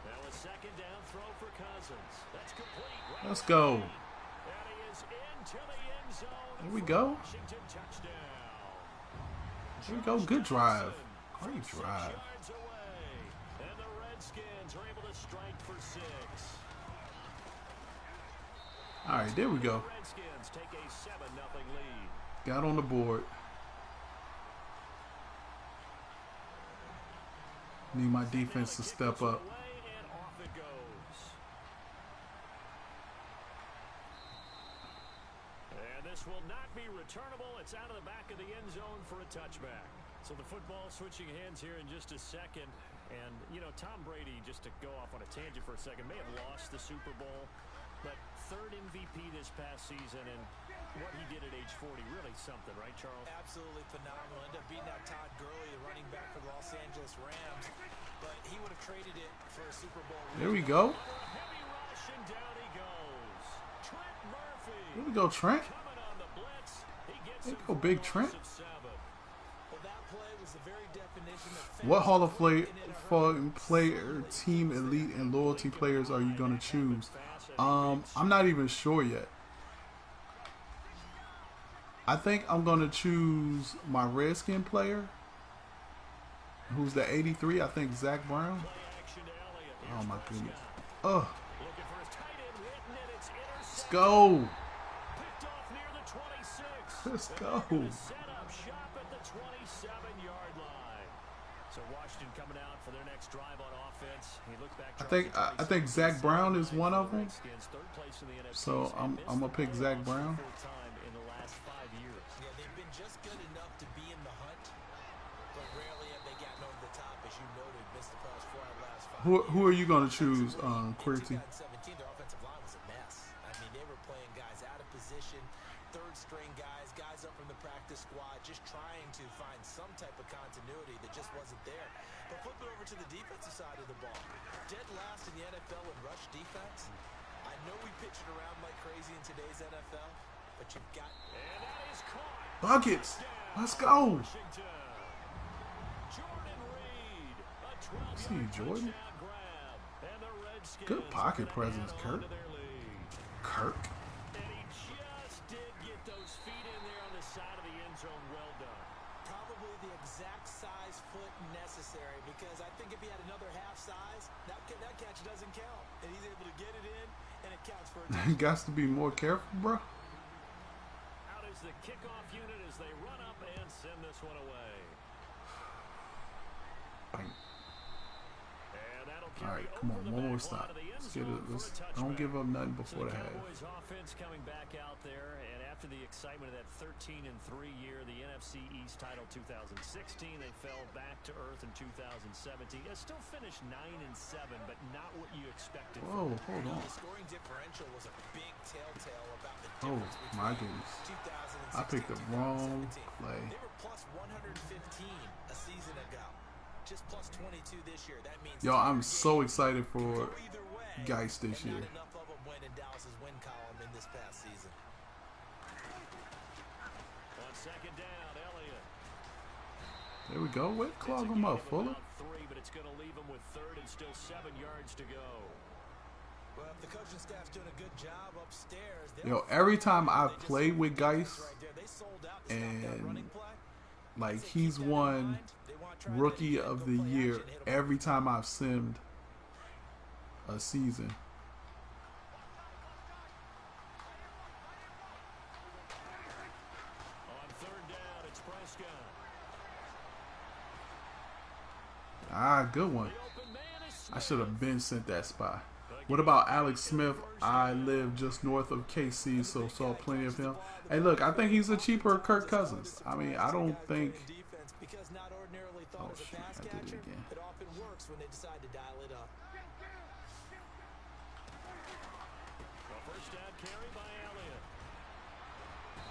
Now a second down throw for Cousins. That's complete. Let's go. And he is into the end zone. Here we go. Washington touchdown. Here we go. Good drive. Great drive. Yards away. And the Redskins are able to strike for 6. All right, there we go. Redskins take a 7-0 lead. Got on the board. Need my defense to step up. And off it goes. And this will not be returnable. It's out of the back of the end zone for a touchback. So the football switching hands here in just a second. And, you know, Tom Brady, just to go off on a tangent for a second, may have lost the Super Bowl, but 3rd MVP this past season. And what he did at age 40, really something, right, Charles? Absolutely phenomenal. Ended up beating out Todd Gurley, the running back for the Los Angeles Rams, but he would have traded it for a Super Bowl. There we go. Heavy rush, and down he goes. Trent Murphy. There we go, Trent. Coming on the blitz. He gets There you him go, for Big a loss Trent. of 7. Well, that play was the very definition of What Hall of Fame player, team, elite, and loyalty players are you going to choose? I'm not even sure yet. I think I'm going to choose my Redskin player, who's the 83. I think Zach Brown. Oh, my goodness. Ugh. Let's go. Let's go. So Washington coming out for their next drive on offense. He looked back. I think Zach Brown is one of them. So I'm gonna pick Zach Brown. In the last 5 years. Yeah, they've been just good enough to be in the hunt, but rarely have they gotten over the top, as you noted. Missed the playoffs 4 out of the last 5. Who are you gonna choose, Quirty? 2017, their offensive line was a mess. I mean, they were playing guys out of position, third string guys up from the practice squad, just trying to find some type of continuity that just wasn't there. But flip it over to the defensive side of the ball. Dead last in the NFL in rush defense. I know we pitch it around like crazy in today's NFL, but you've got... And that is caught. Buckets. Let's go. Jordan Reed, a 12-yard See you, Jordan. touchdown grab. And the Redskins Good pocket are gonna presence, add on Kirk. to their lead. Kirk. And he just did get those feet in there on the side of the end zone. Well done. Probably the exact size foot necessary, because I think if he had another half size, that catch doesn't count. And he's able to get it in, and it counts for a Got to be more careful, bro. Out is the kickoff unit as they run up and send this one away. Bang. And that'll All right, carry come over on, the one more back stop. line of the end Let's get zone it. for Let's a don't give touchback. up nothing So before the the half. Cowboys offense coming back out there, and after the excitement of that 13-3 year, the NFC East title 2016, they fell back to earth in 2017. It still finished 9-7, but not what you expected. Whoa, hold on. The scoring differential was a big telltale about the Oh difference my between goodness. 2016 I picked the and wrong 2017. play. They were plus 115 a season ago. Just plus 22 this year. That means Yo, I'm so excited for go either way, Geist this and year. not enough of them went in Dallas's win column in this past season. On second down, Elliott. There we go. Wait, clog him up, Fuller. Three, but it's going to leave him with third and still 7 yards to go. Well, if the coaching staff's doing a good job upstairs, Yo, every time I play with Geist, right there. They sold out to stop that and running play. like he's won Rookie of the Year every time I've simmed a season. On third down, it's Prescott. Ah, good one. The open man is I should have been sent that spot. What about Alex Smith? I live just north of KC, so saw plenty of him. Hey, look, I think he's a cheaper Kirk Cousins. I mean, I don't think... Oh, shoot, I did it again. It often works when they decide to dial it up. A first down carry by Elliott.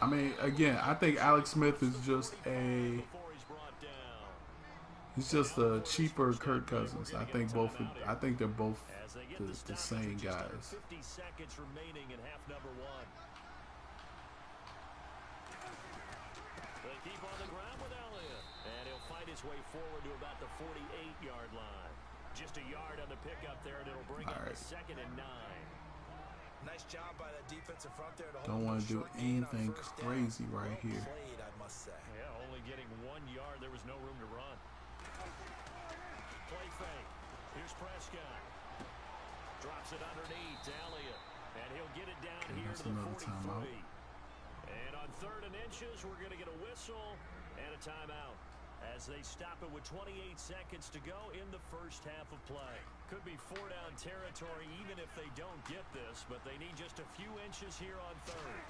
I mean, again, I think Alex Smith is just a... Before he's brought down. He's just a cheaper Kirk Cousins. I think both. I think they're both As they get the same guys. 50 seconds remaining in half number 1. They keep on the ground with Elliott, and he'll fight his way forward to about the 48-yard line. Just a yard on the pickup there, and it'll bring up the 2nd and 9. Nice job by that defensive front there to Don't hold want the to do short gain on anything first down. crazy right Well here. played, I must say. Yeah, only getting 1 yard. There was no room to run. Play fake. Here's Prescott. Drops it underneath to Elliott, and he'll get it down Okay, here that's to the another 43. timeout. And on 3rd and inches, we're going to get a whistle and a timeout as they stop it with 28 seconds to go in the first half of play. Could be 4-down territory even if they don't get this, but they need just a few inches here on 3rd.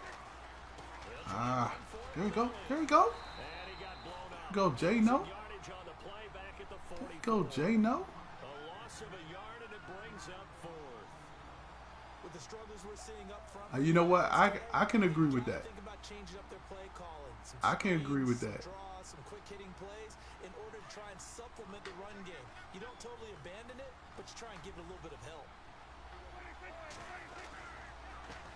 Ah, there we go. There we go. And he got blown out. Go, Jay. No. Yardage on the play back at the 40. Go, Jay. No. A loss of a yard, and it brings up 4th. With the struggles we're seeing up front, You know what? I can agree with that. think about changing up their play calling. Some I can agree with screens, that. some draws, some quick hitting plays in order to try and supplement the run game. You don't totally abandon it, but you try and give it a little bit of help.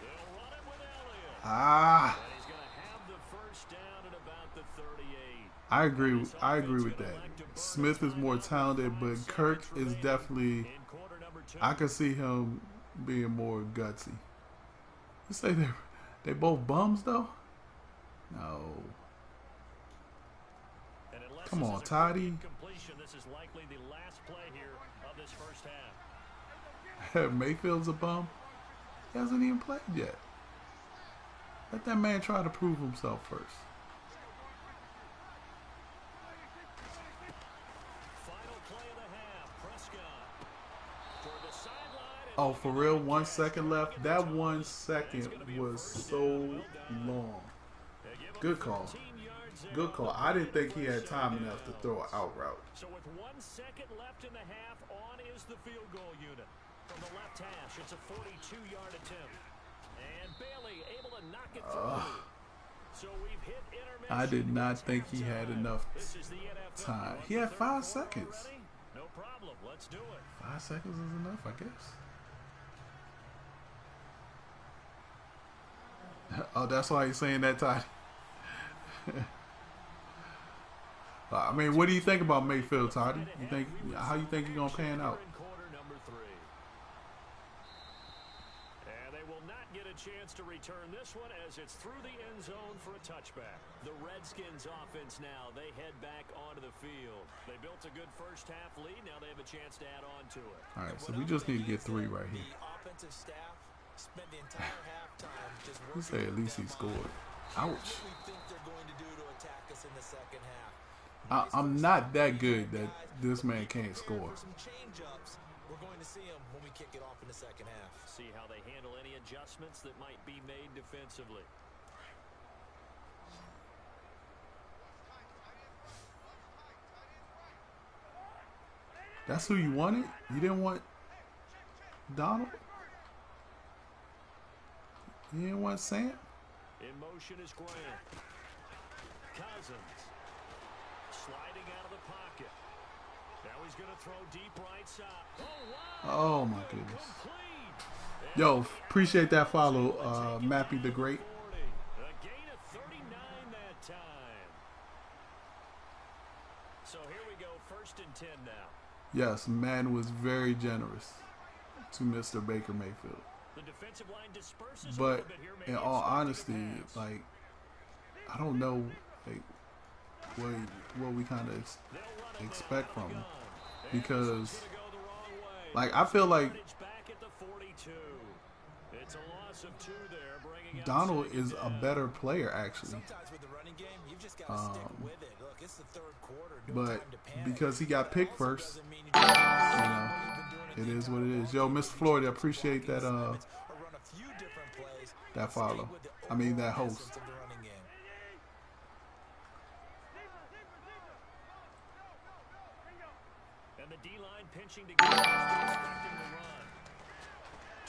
They'll run it with Elliott. Ah, And he's going to have the first down at about the 38. I agree with that. Smith is more talented, but Kirk is definitely. In quarter number 2. I can see him being more gutsy. You say they both bums though? No. And unless Come this on, is a quick Toddy. incompletion, this is likely the last play here of this first half. Mayfield's a bum. He hasn't even played yet. Let that man try to prove himself first. Final play of the half. Prescott toward the sideline. And Oh, for real? 1 second left. That 1 second was so long. they give him Good call. 13 yards there Good on call. the I didn't think he first had time down. enough to throw an out route. So with 1 second left in the half, on is the field goal unit. From the left hash, it's a 42-yard attempt. And Bailey able to knock it through. So we've hit intermission. I did not It's think he had halftime. enough This is the NFL. time. On He the had third 5 quarter seconds. already? No problem. Let's do it. 5 seconds is enough, I guess. Oh, that's why he's saying that, Toddy. I mean, what do you think about Mayfield, Toddy? How you think he's gonna pan out? In quarter number 3. And they will not get a chance to return this one as it's through the end zone for a touchback. The Redskins offense now, they head back onto the field. They built a good first half lead. Now they have a chance to add on to it. All right, so we just need to get 3 right here. The offensive staff spent the entire halftime just You working say at with least he their scored. mind. Ouch. What we think they're going to do to attack us in the second half. I'm not that good that this man can't score. For some change-ups, we're going to see them when we kick it off in the second half. See how they handle any adjustments that might be made defensively. That's who you wanted? You didn't want Donald? You didn't want Sam? In motion is Grant. Cousins sliding out of the pocket. Now he's going to throw deep right side. Oh, wow. Oh my goodness. Complete. Yo, appreciate that follow, Mappy the Great. 40. A gain of 39 that time. So here we go, 1st and 10 now. Yes, man was very generous to Mr. Baker Mayfield. The defensive line disperses a But little bit here, maybe in all expecting a honesty, pass. like, I don't know like what we kind of They'll run it expect now from on the him. gun. And Because, this one's gonna go the wrong way. like, I feel like Yardage back at the 42. It's a loss of 2 there, bringing up Donald second is a down. better player, actually. Sometimes with the running game, you've just got to stick with it. Look, it's the third quarter. No But time to panic. because he got That picked also first, doesn't mean you you don't know, You've been doing it is the what it entire is. Yo, ball Mr. game. Florida, Change up appreciate blocking that assignments or run a few different plays, that but stay follow. with the I mean that overall host. essence of the running game. And the D-line pinching together, expecting the run.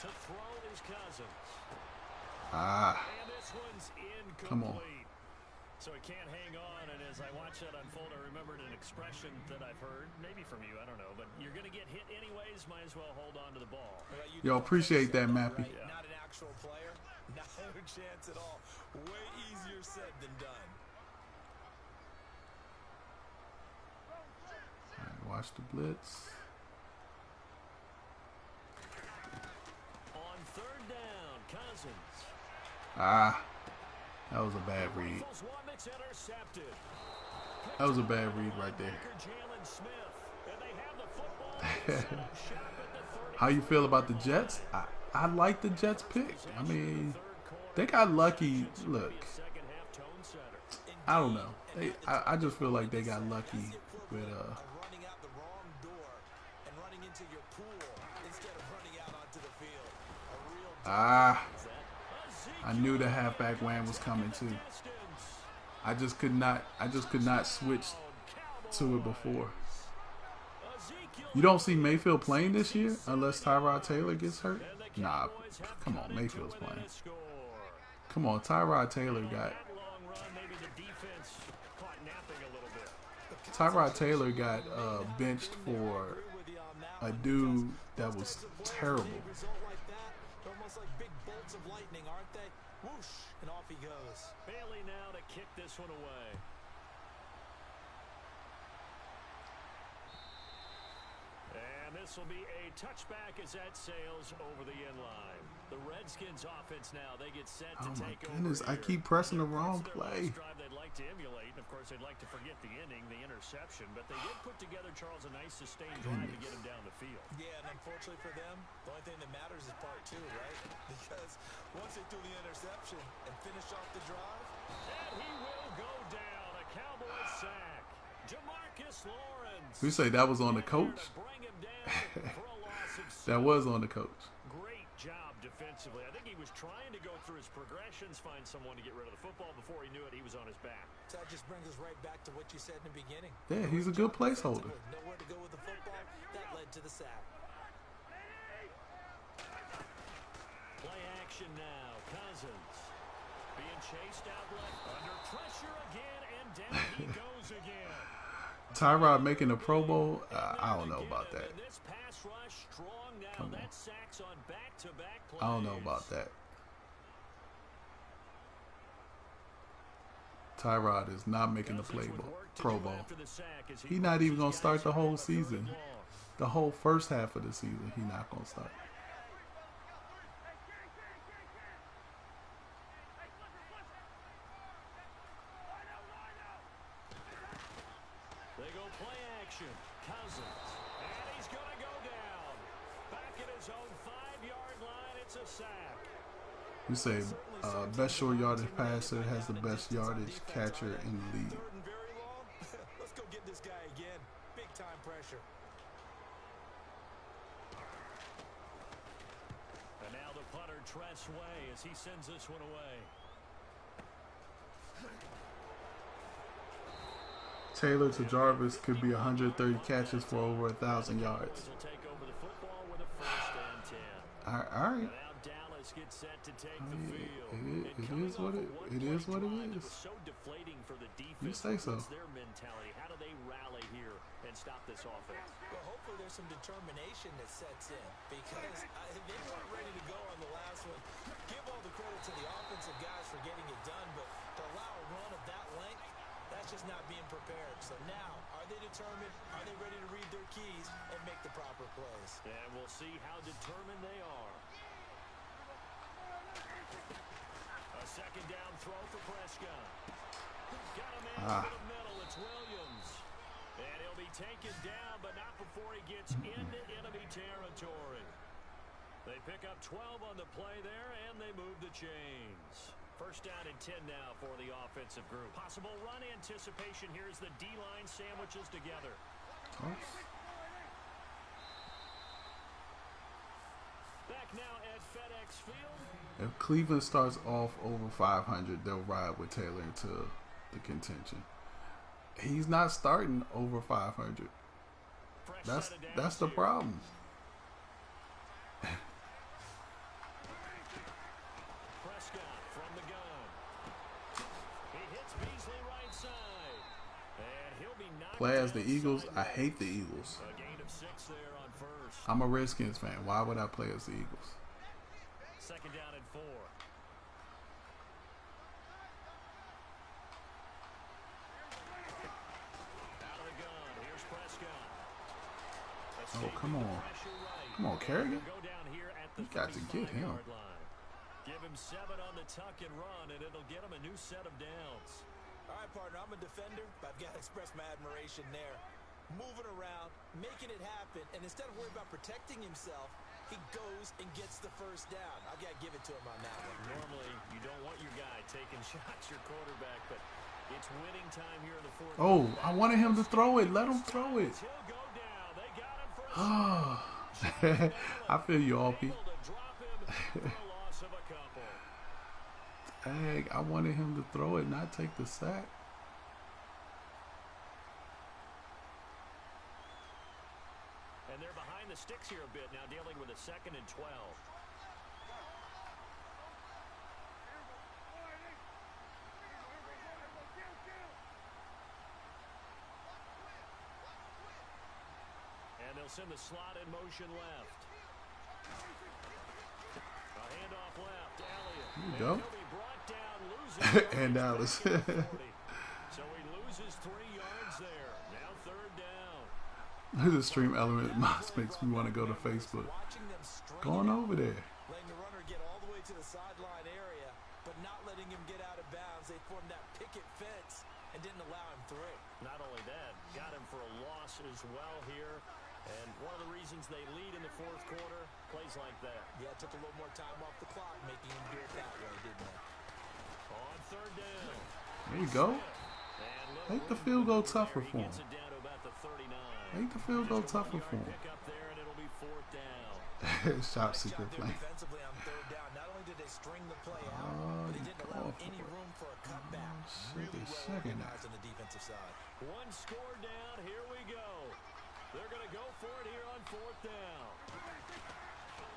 To throw is Cousins. Ah, And this one's incomplete. Come on. So he can't hang on, and as I watch that unfold, I remembered an expression that I've heard, maybe from you, I don't know, but you're going to get hit anyways, might as well hold on to the ball. Well, you yo, don't appreciate say that, Mappy. right? Not an actual player. Not a chance at all. Way easier said than done. All right, watch the blitz. On 3rd down, Cousins. Ah, that was a bad read. Rifles one that's intercepted. That was a bad read right there. Jalen Smith, and they have the football. Set up shop at the 30. How you feel about the Jets? I like the Jets pick. I mean, they got lucky. Look, Second half tone setter. I don't know. I just feel like they got lucky with Of running out the wrong door and running into your pool instead of running out onto the field. A real I knew the halfback wham was coming too. I just could not switch to it before. You don't see Mayfield playing this year unless Tyrod Taylor gets hurt. And they Nah, Cowboys have come cut on, into Mayfield's within playing. a score. Come on, Tyrod Taylor On got that long run, maybe the defense caught napping a little bit. Tyrod Taylor got benched for a dude that was terrible. Almost like big bolts of lightning, aren't they? Whoosh, and off he goes. Bailey now to kick this one away. And this will be a touchback as that sails over the end line. The Redskins offense now, they get set to Oh my take goodness, over I here. keep pressing the wrong Their play. last drive they'd like to emulate, and of course they'd like to forget the inning, the interception, but they did put together, Charles, a nice sustained drive to get him down the field. Yeah, and unfortunately for them, the only thing that matters is part two, right? Because once they threw the interception and finish off the drive, And he will go down, a Cowboy sack. Jamarcus Lawrence. We say that was on the there coach. to bring him down for a loss of That 7. was on the coach. Great job defensively. I think he was trying to go through his progressions, find someone to get rid of the football. Before he knew it, he was on his back. so that just brings us right back to what you said in the beginning. Yeah, he's a good placeholder. Nowhere to go with the football. That led to the sack. Play action now. Cousins being chased out left. Under pressure again, and down he goes again. Tyrod making a Pro Bowl, I don't know about that. And this pass rush strong now. Come on. That sacks on back-to-back plays. I don't know about that. Tyrod is not making the Pro Bowl. He's not even going to start the whole season. The whole first half of the season, he's not going to start. They go play action. Cousins. And he's going to go down. Back at his own 5-yard line. It's a sack. We say best short yardage passer has the best yardage catcher in the league. Third and very long. Let's go get this guy again. Big time pressure. And now the punter Tress Way as he sends this one away. Taylor to Jarvis could be 130 catches for over 1,000 yards. Will take over the football with a 1st and 10. All right. And now Dallas gets set to take the field. It is what it is. So deflating for the defense. You say so. What's their mentality? How do they rally here and stop this offense? Well, hopefully there's some determination that sets in because they weren't ready to go on the last one. Give all the credit to the offensive guys for getting it done, but to allow a run of that length, that's just not being prepared. So now, are they determined? Are they ready to read their keys and make the proper plays? And we'll see how determined they are. A 2nd down throw for Prescott. Got a man over the middle. It's Williams. And he'll be taken down, but not before he gets into enemy territory. They pick up 12 on the play there, and they move the chains. 1st down and 10 now for the offensive group. Possible run anticipation. Here's the D-line sandwiches together. Back now at FedEx Field. If Cleveland starts off over 500, they'll ride with Taylor into the contention. He's not starting over 500. That's the problem. Prescott from the gun. He hits Beasley right side. And he'll be knocked Play as the down Eagles. I sideways. hate the Eagles. A gain of 6 there on 1st. I'm a Redskins fan. Why would I play as the Eagles? 2nd down and 4. Out of the gun. Here's Prescott. Oh, come on. Come on, Kerrigan. Go down here at the You got to get him. 35-yard line. Give him 7 on the tuck and run, and it'll get him a new set of downs. All right, partner, I'm a defender, but I've got to express my admiration there. Moving around, making it happen, and instead of worrying about protecting himself, he goes and gets the 1st down. I've got to give it to him on that one. Normally, you don't want your guy taking shots, your quarterback, but it's winning time here in the 4th. Oh, I wanted him to throw it. Let him throw it. He'll go down. They got him for a I feel you, all able to drop him for a loss of a couple. Dang, I wanted him to throw it, not take the sack. And they're behind the sticks here a bit now, dealing with a 2nd and 12. pass in the slot in motion left. A handoff left. Elliott. There you go. And he'll be brought down, losing And Dallas. So he loses 3 yards there. Now third down. The stream element makes me want to go to Facebook. Going over there. Letting the runner get all the way to the sideline area, but not letting him get out of bounds. They formed that picket fence and didn't allow him through. Not only that, got him for a loss as well here. And one of the reasons they lead in the fourth quarter, plays like that. Yeah, it took a little more time off the clock, making him do it that way, didn't it? On third down. There you go. Make the field goal tougher for him. Make the field goal tougher for him. Shop secret play. Defensively on third down, not only did they string the play out, but they didn't allow any room for a cutback. Really well organized on the defensive side. One score down, here we go. They're going to go for it here on fourth down.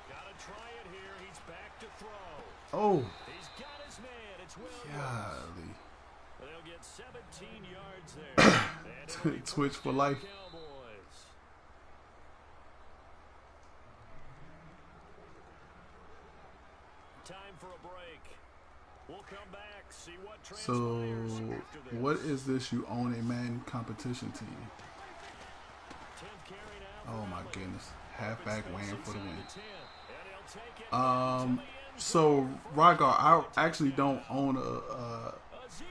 Got to try it here. He's back to throw. Oh. He's got his man. It's Williams. Golly. They'll get 17 yards there. Twitch for life. Cowboys. Time for a break. We'll come back, see what transpires after this. What is this? You own a Madden competition team. 10th carry now. Oh my goodness. Halfback weighing for the win. And So Rygar, I actually don't own a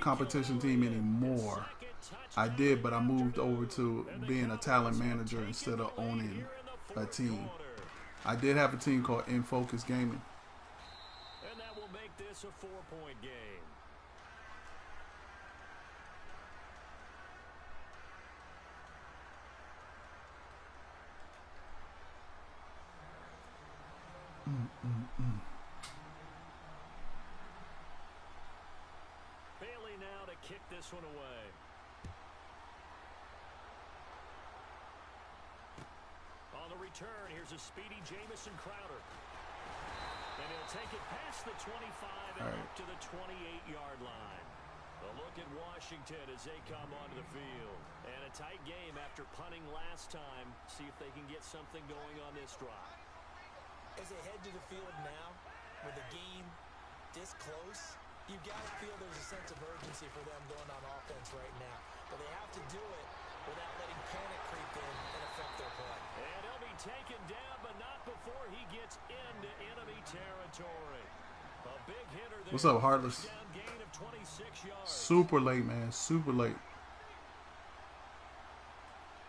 competition team anymore. I did, but I moved over to being a talent manager instead of owning a team. I did have a team called In Focus Gaming. And that will make this a 4-point game. Bailey now to kick this one away. On the return, here's a speedy Jamison Crowder. And he'll take it past the 25 and up to the 28-yard line. A look at Washington as they come onto the field. And a tight game after punting last time. See if they can get something going on this drive. As they head to the field now, with the game this close, you've got to feel there's a sense of urgency for them going on offense right now. But they have to do it without letting panic creep in and affect their play. And he'll be taken down, but not before he gets into enemy territory. A big hitter there. What's up, Heartless? Down gain of 26 yards. Super late, man. Super late.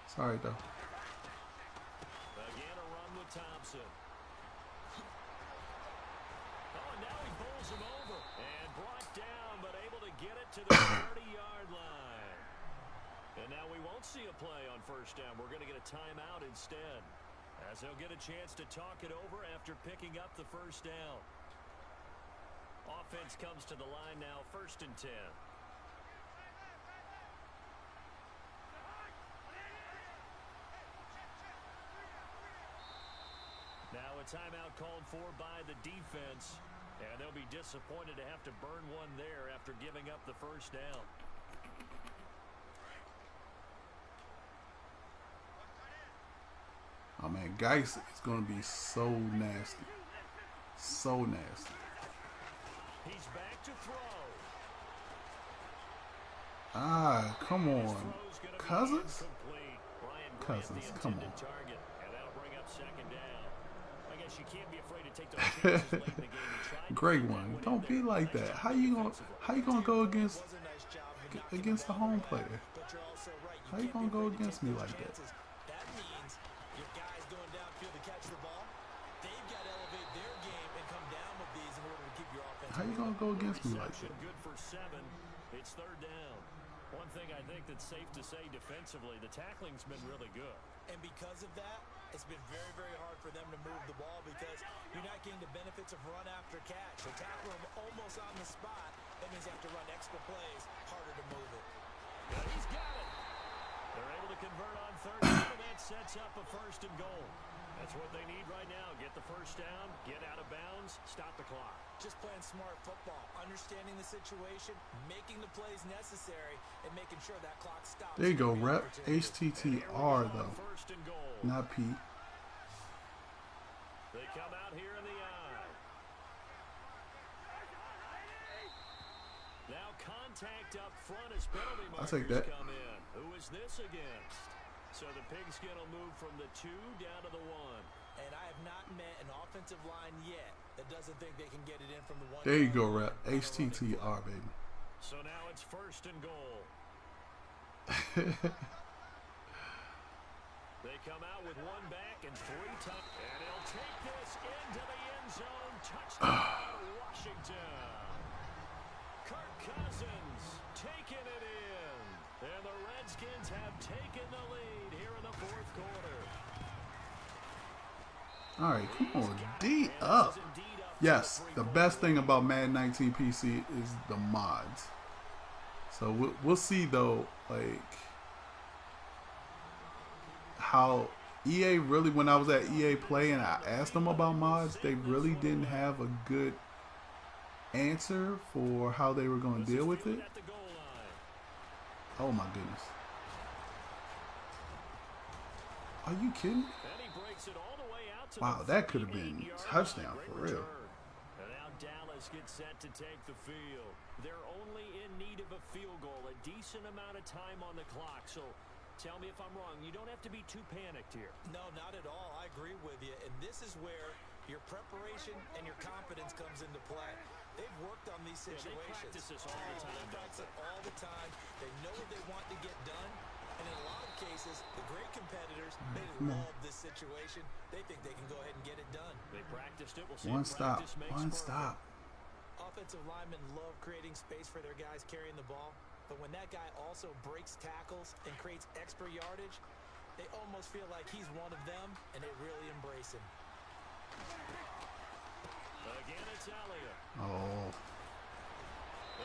Sorry, though. Again, a run with Thompson. Oh, and now he pulls him over. And brought down, but able to get it to the 30-yard line. And now we won't see a play on first down. We're going to get a timeout instead, as they'll get a chance to talk it over after picking up the first down. Offense comes to the line now, 1st and 10. Now a timeout called for by the defense, and they'll be disappointed to have to burn one there after giving up the first down. Oh man, Geis is gonna be so nasty. So nasty. He's back to throw. Ah, come on. Cousins? Cousins, come on. Target, and that'll bring up 2nd down. I guess you can't be afraid to take those chances late in the game. Great one. Don't be like that. How you gonna go against the home player? How you gonna go against me like that? That means your guys going downfield to catch the ball, they've got to elevate their game and come down with these in order to keep your offense. How you gonna go against me like that? Good for 7. It's 3rd down. One thing I think that's safe to say defensively, the tackling's been really good. And because of that, it's been very, very hard for them to move the ball because you're not getting the benefits of run after catch. So tackle them almost on the spot. That means you have to run extra plays, harder to move it. Yeah, he's got it. They're able to convert on 3rd down, and that sets up a 1st and goal. That's what they need right now. Get the first down, get out of bounds, stop the clock. Just playing smart football, understanding the situation, making the plays necessary, and making sure that clock stops. There you go, rep. HTTR though, First and goal. not P. contact up front as penalty I'll take markers that. come in. Who is this against? So the Pigskin will move from the 2 down to the 1. And I have not met an offensive line yet that doesn't think they can get it in from the 1. There you go, Rep. HTTR, baby. So now it's 1st and goal. They come out with 1 back and 3 times. And he'll take this into the end zone. Touchdown, Washington. Kirk Cousins taking it in. And the Redskins have taken the lead here in the 4th quarter. All right, come on, D up. Yes, the best thing about Madden 19 PC is the mods. So we'll see though, like how EA really, when I was at EA Play and I asked them about mods, they really didn't have a good answer for how they were going to deal with it. Oh my goodness. Are you kidding? Wow, that could have been a touchdown for real. And now Dallas gets set to take the field. They're only in need of a field goal, a decent amount of time on the clock. So tell me if I'm wrong. You don't have to be too panicked here. No, not at all. I agree with you. And this is where your preparation and your confidence comes into play. They've worked on these situations. They practice this all the time. They practice it all the time. They know what they want to get done. And in a lot of cases, the great competitors, they love this situation. They think they can go ahead and get it done. They practiced it. We'll see. One stop. Offensive linemen love creating space for their guys carrying the ball. But when that guy also breaks tackles and creates extra yardage, they almost feel like he's one of them, and they really embrace him. Again, it's Elliott. Oh.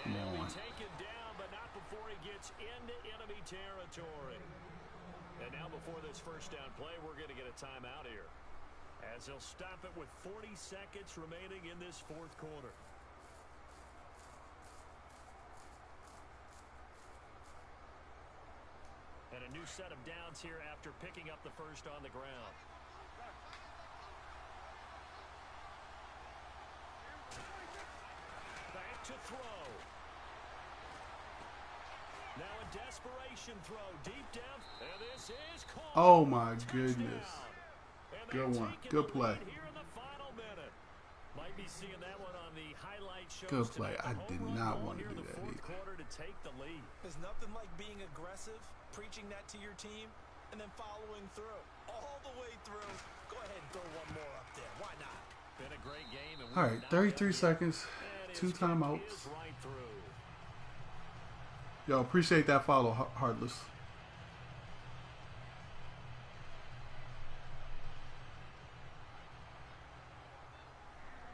Come and he'll on. be taken down, but not before he gets into enemy territory. And now before this first down play, we're going to get a timeout here, as they'll stop it with 40 seconds remaining in this 4th quarter. And a new set of downs here after picking up the first on the ground. Back to throw. Now a desperation throw deep down. And this is caught. Oh my goodness. Good one. Good play. Here in the final minute. Might be seeing that one on the highlight shows. Good play. tonight. I did not want to do that either. Quarter to take the lead. There's nothing like being aggressive, preaching that to your team, and then following through. All the way through. Go ahead and throw one more up there. Why not? Been a great game. And All right, 33 seconds. 2 timeouts. Right through. Yo, appreciate that follow, Heartless.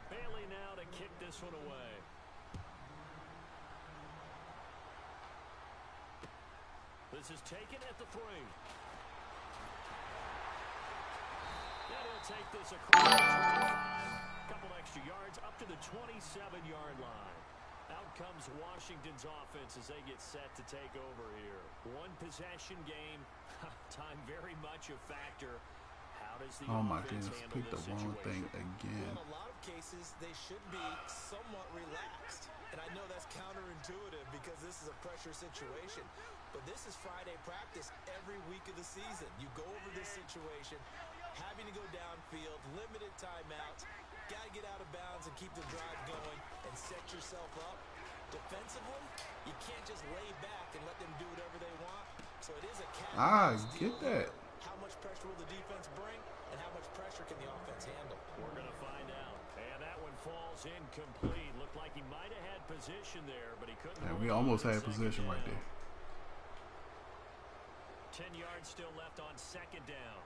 Bailey now to kick this one away. This is taken at the 3. And he'll take this across the 25. Couple extra yards up to the 27-yard line. Out comes Washington's offense as they get set to take over here. One possession game. Time very much a factor. How does the Oh my offense goodness, handle picked the this wrong thing situation? again. In a lot of cases, they should be somewhat relaxed. And I know that's counterintuitive because this is a pressure situation. But this is Friday practice every week of the season. You go over this situation, having to go downfield, limited timeouts, got to get out of bounds and keep the drive going and set yourself up. Defensively, you can't just lay back and let them do whatever they want. So it is a Get that. How much pressure will the defense bring, and how much pressure can the offense handle? We're going to find out. And that one falls incomplete. Looked like he might have had position there, but he couldn't. Yeah, we almost had position right there. 10 yards still left on 2nd down.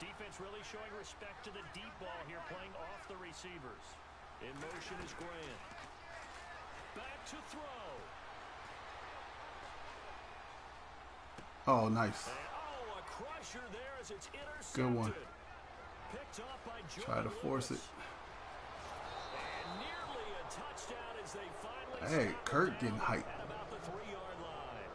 Defense really showing respect to the deep ball here, playing off the receivers. In motion is Grant. Back to throw. Oh, nice. And, a crusher there as it's intercepted. Good one. Picked off by Jordan Try to force it. And nearly a touchdown as they finally Hey, stop Kurt it getting down hyped. at about the 3-yard line.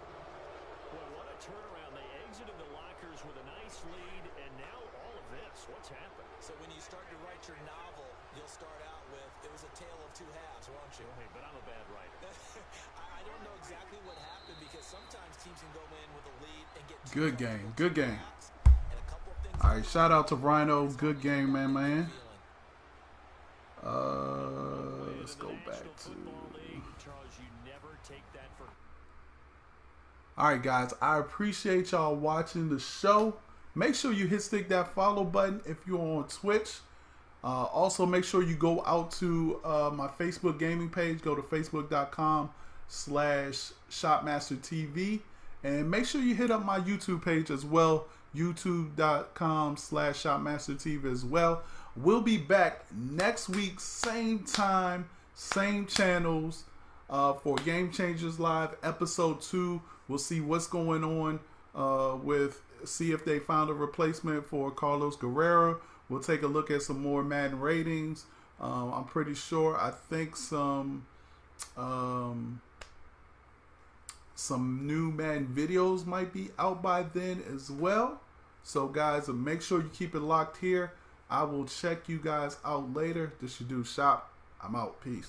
Well, what a turnaround. They exited the lockers with a nice lead, and now all of this. What's happened? So when you start to write your novel, You'll start out with, it was a tale of two halves, won't you? Hey, but I'm a bad writer. I don't know exactly what happened because sometimes teams can go in with a lead and get Good game. Good game. and a couple of things. All right, shout out to Rhino. Good game, man. Let's go back to. Charles, you never take that for. All right, guys. I appreciate y'all watching the show. Make sure you stick that follow button if you're on Twitch. Also, make sure you go out to my Facebook gaming page. Go to facebook.com/ShopmasterTV. And make sure you hit up my YouTube page as well. YouTube.com/ShopmasterTV as well. We'll be back next week, same time, same channels, for Game Changers Live Episode 2. We'll see what's going on with see if they found a replacement for Carlos Guerrero. We'll take a look at some more Madden ratings. I'm pretty sure. I think some new Madden videos might be out by then as well. So guys, make sure you keep it locked here. I will check you guys out later. This should do shop. I'm out. Peace.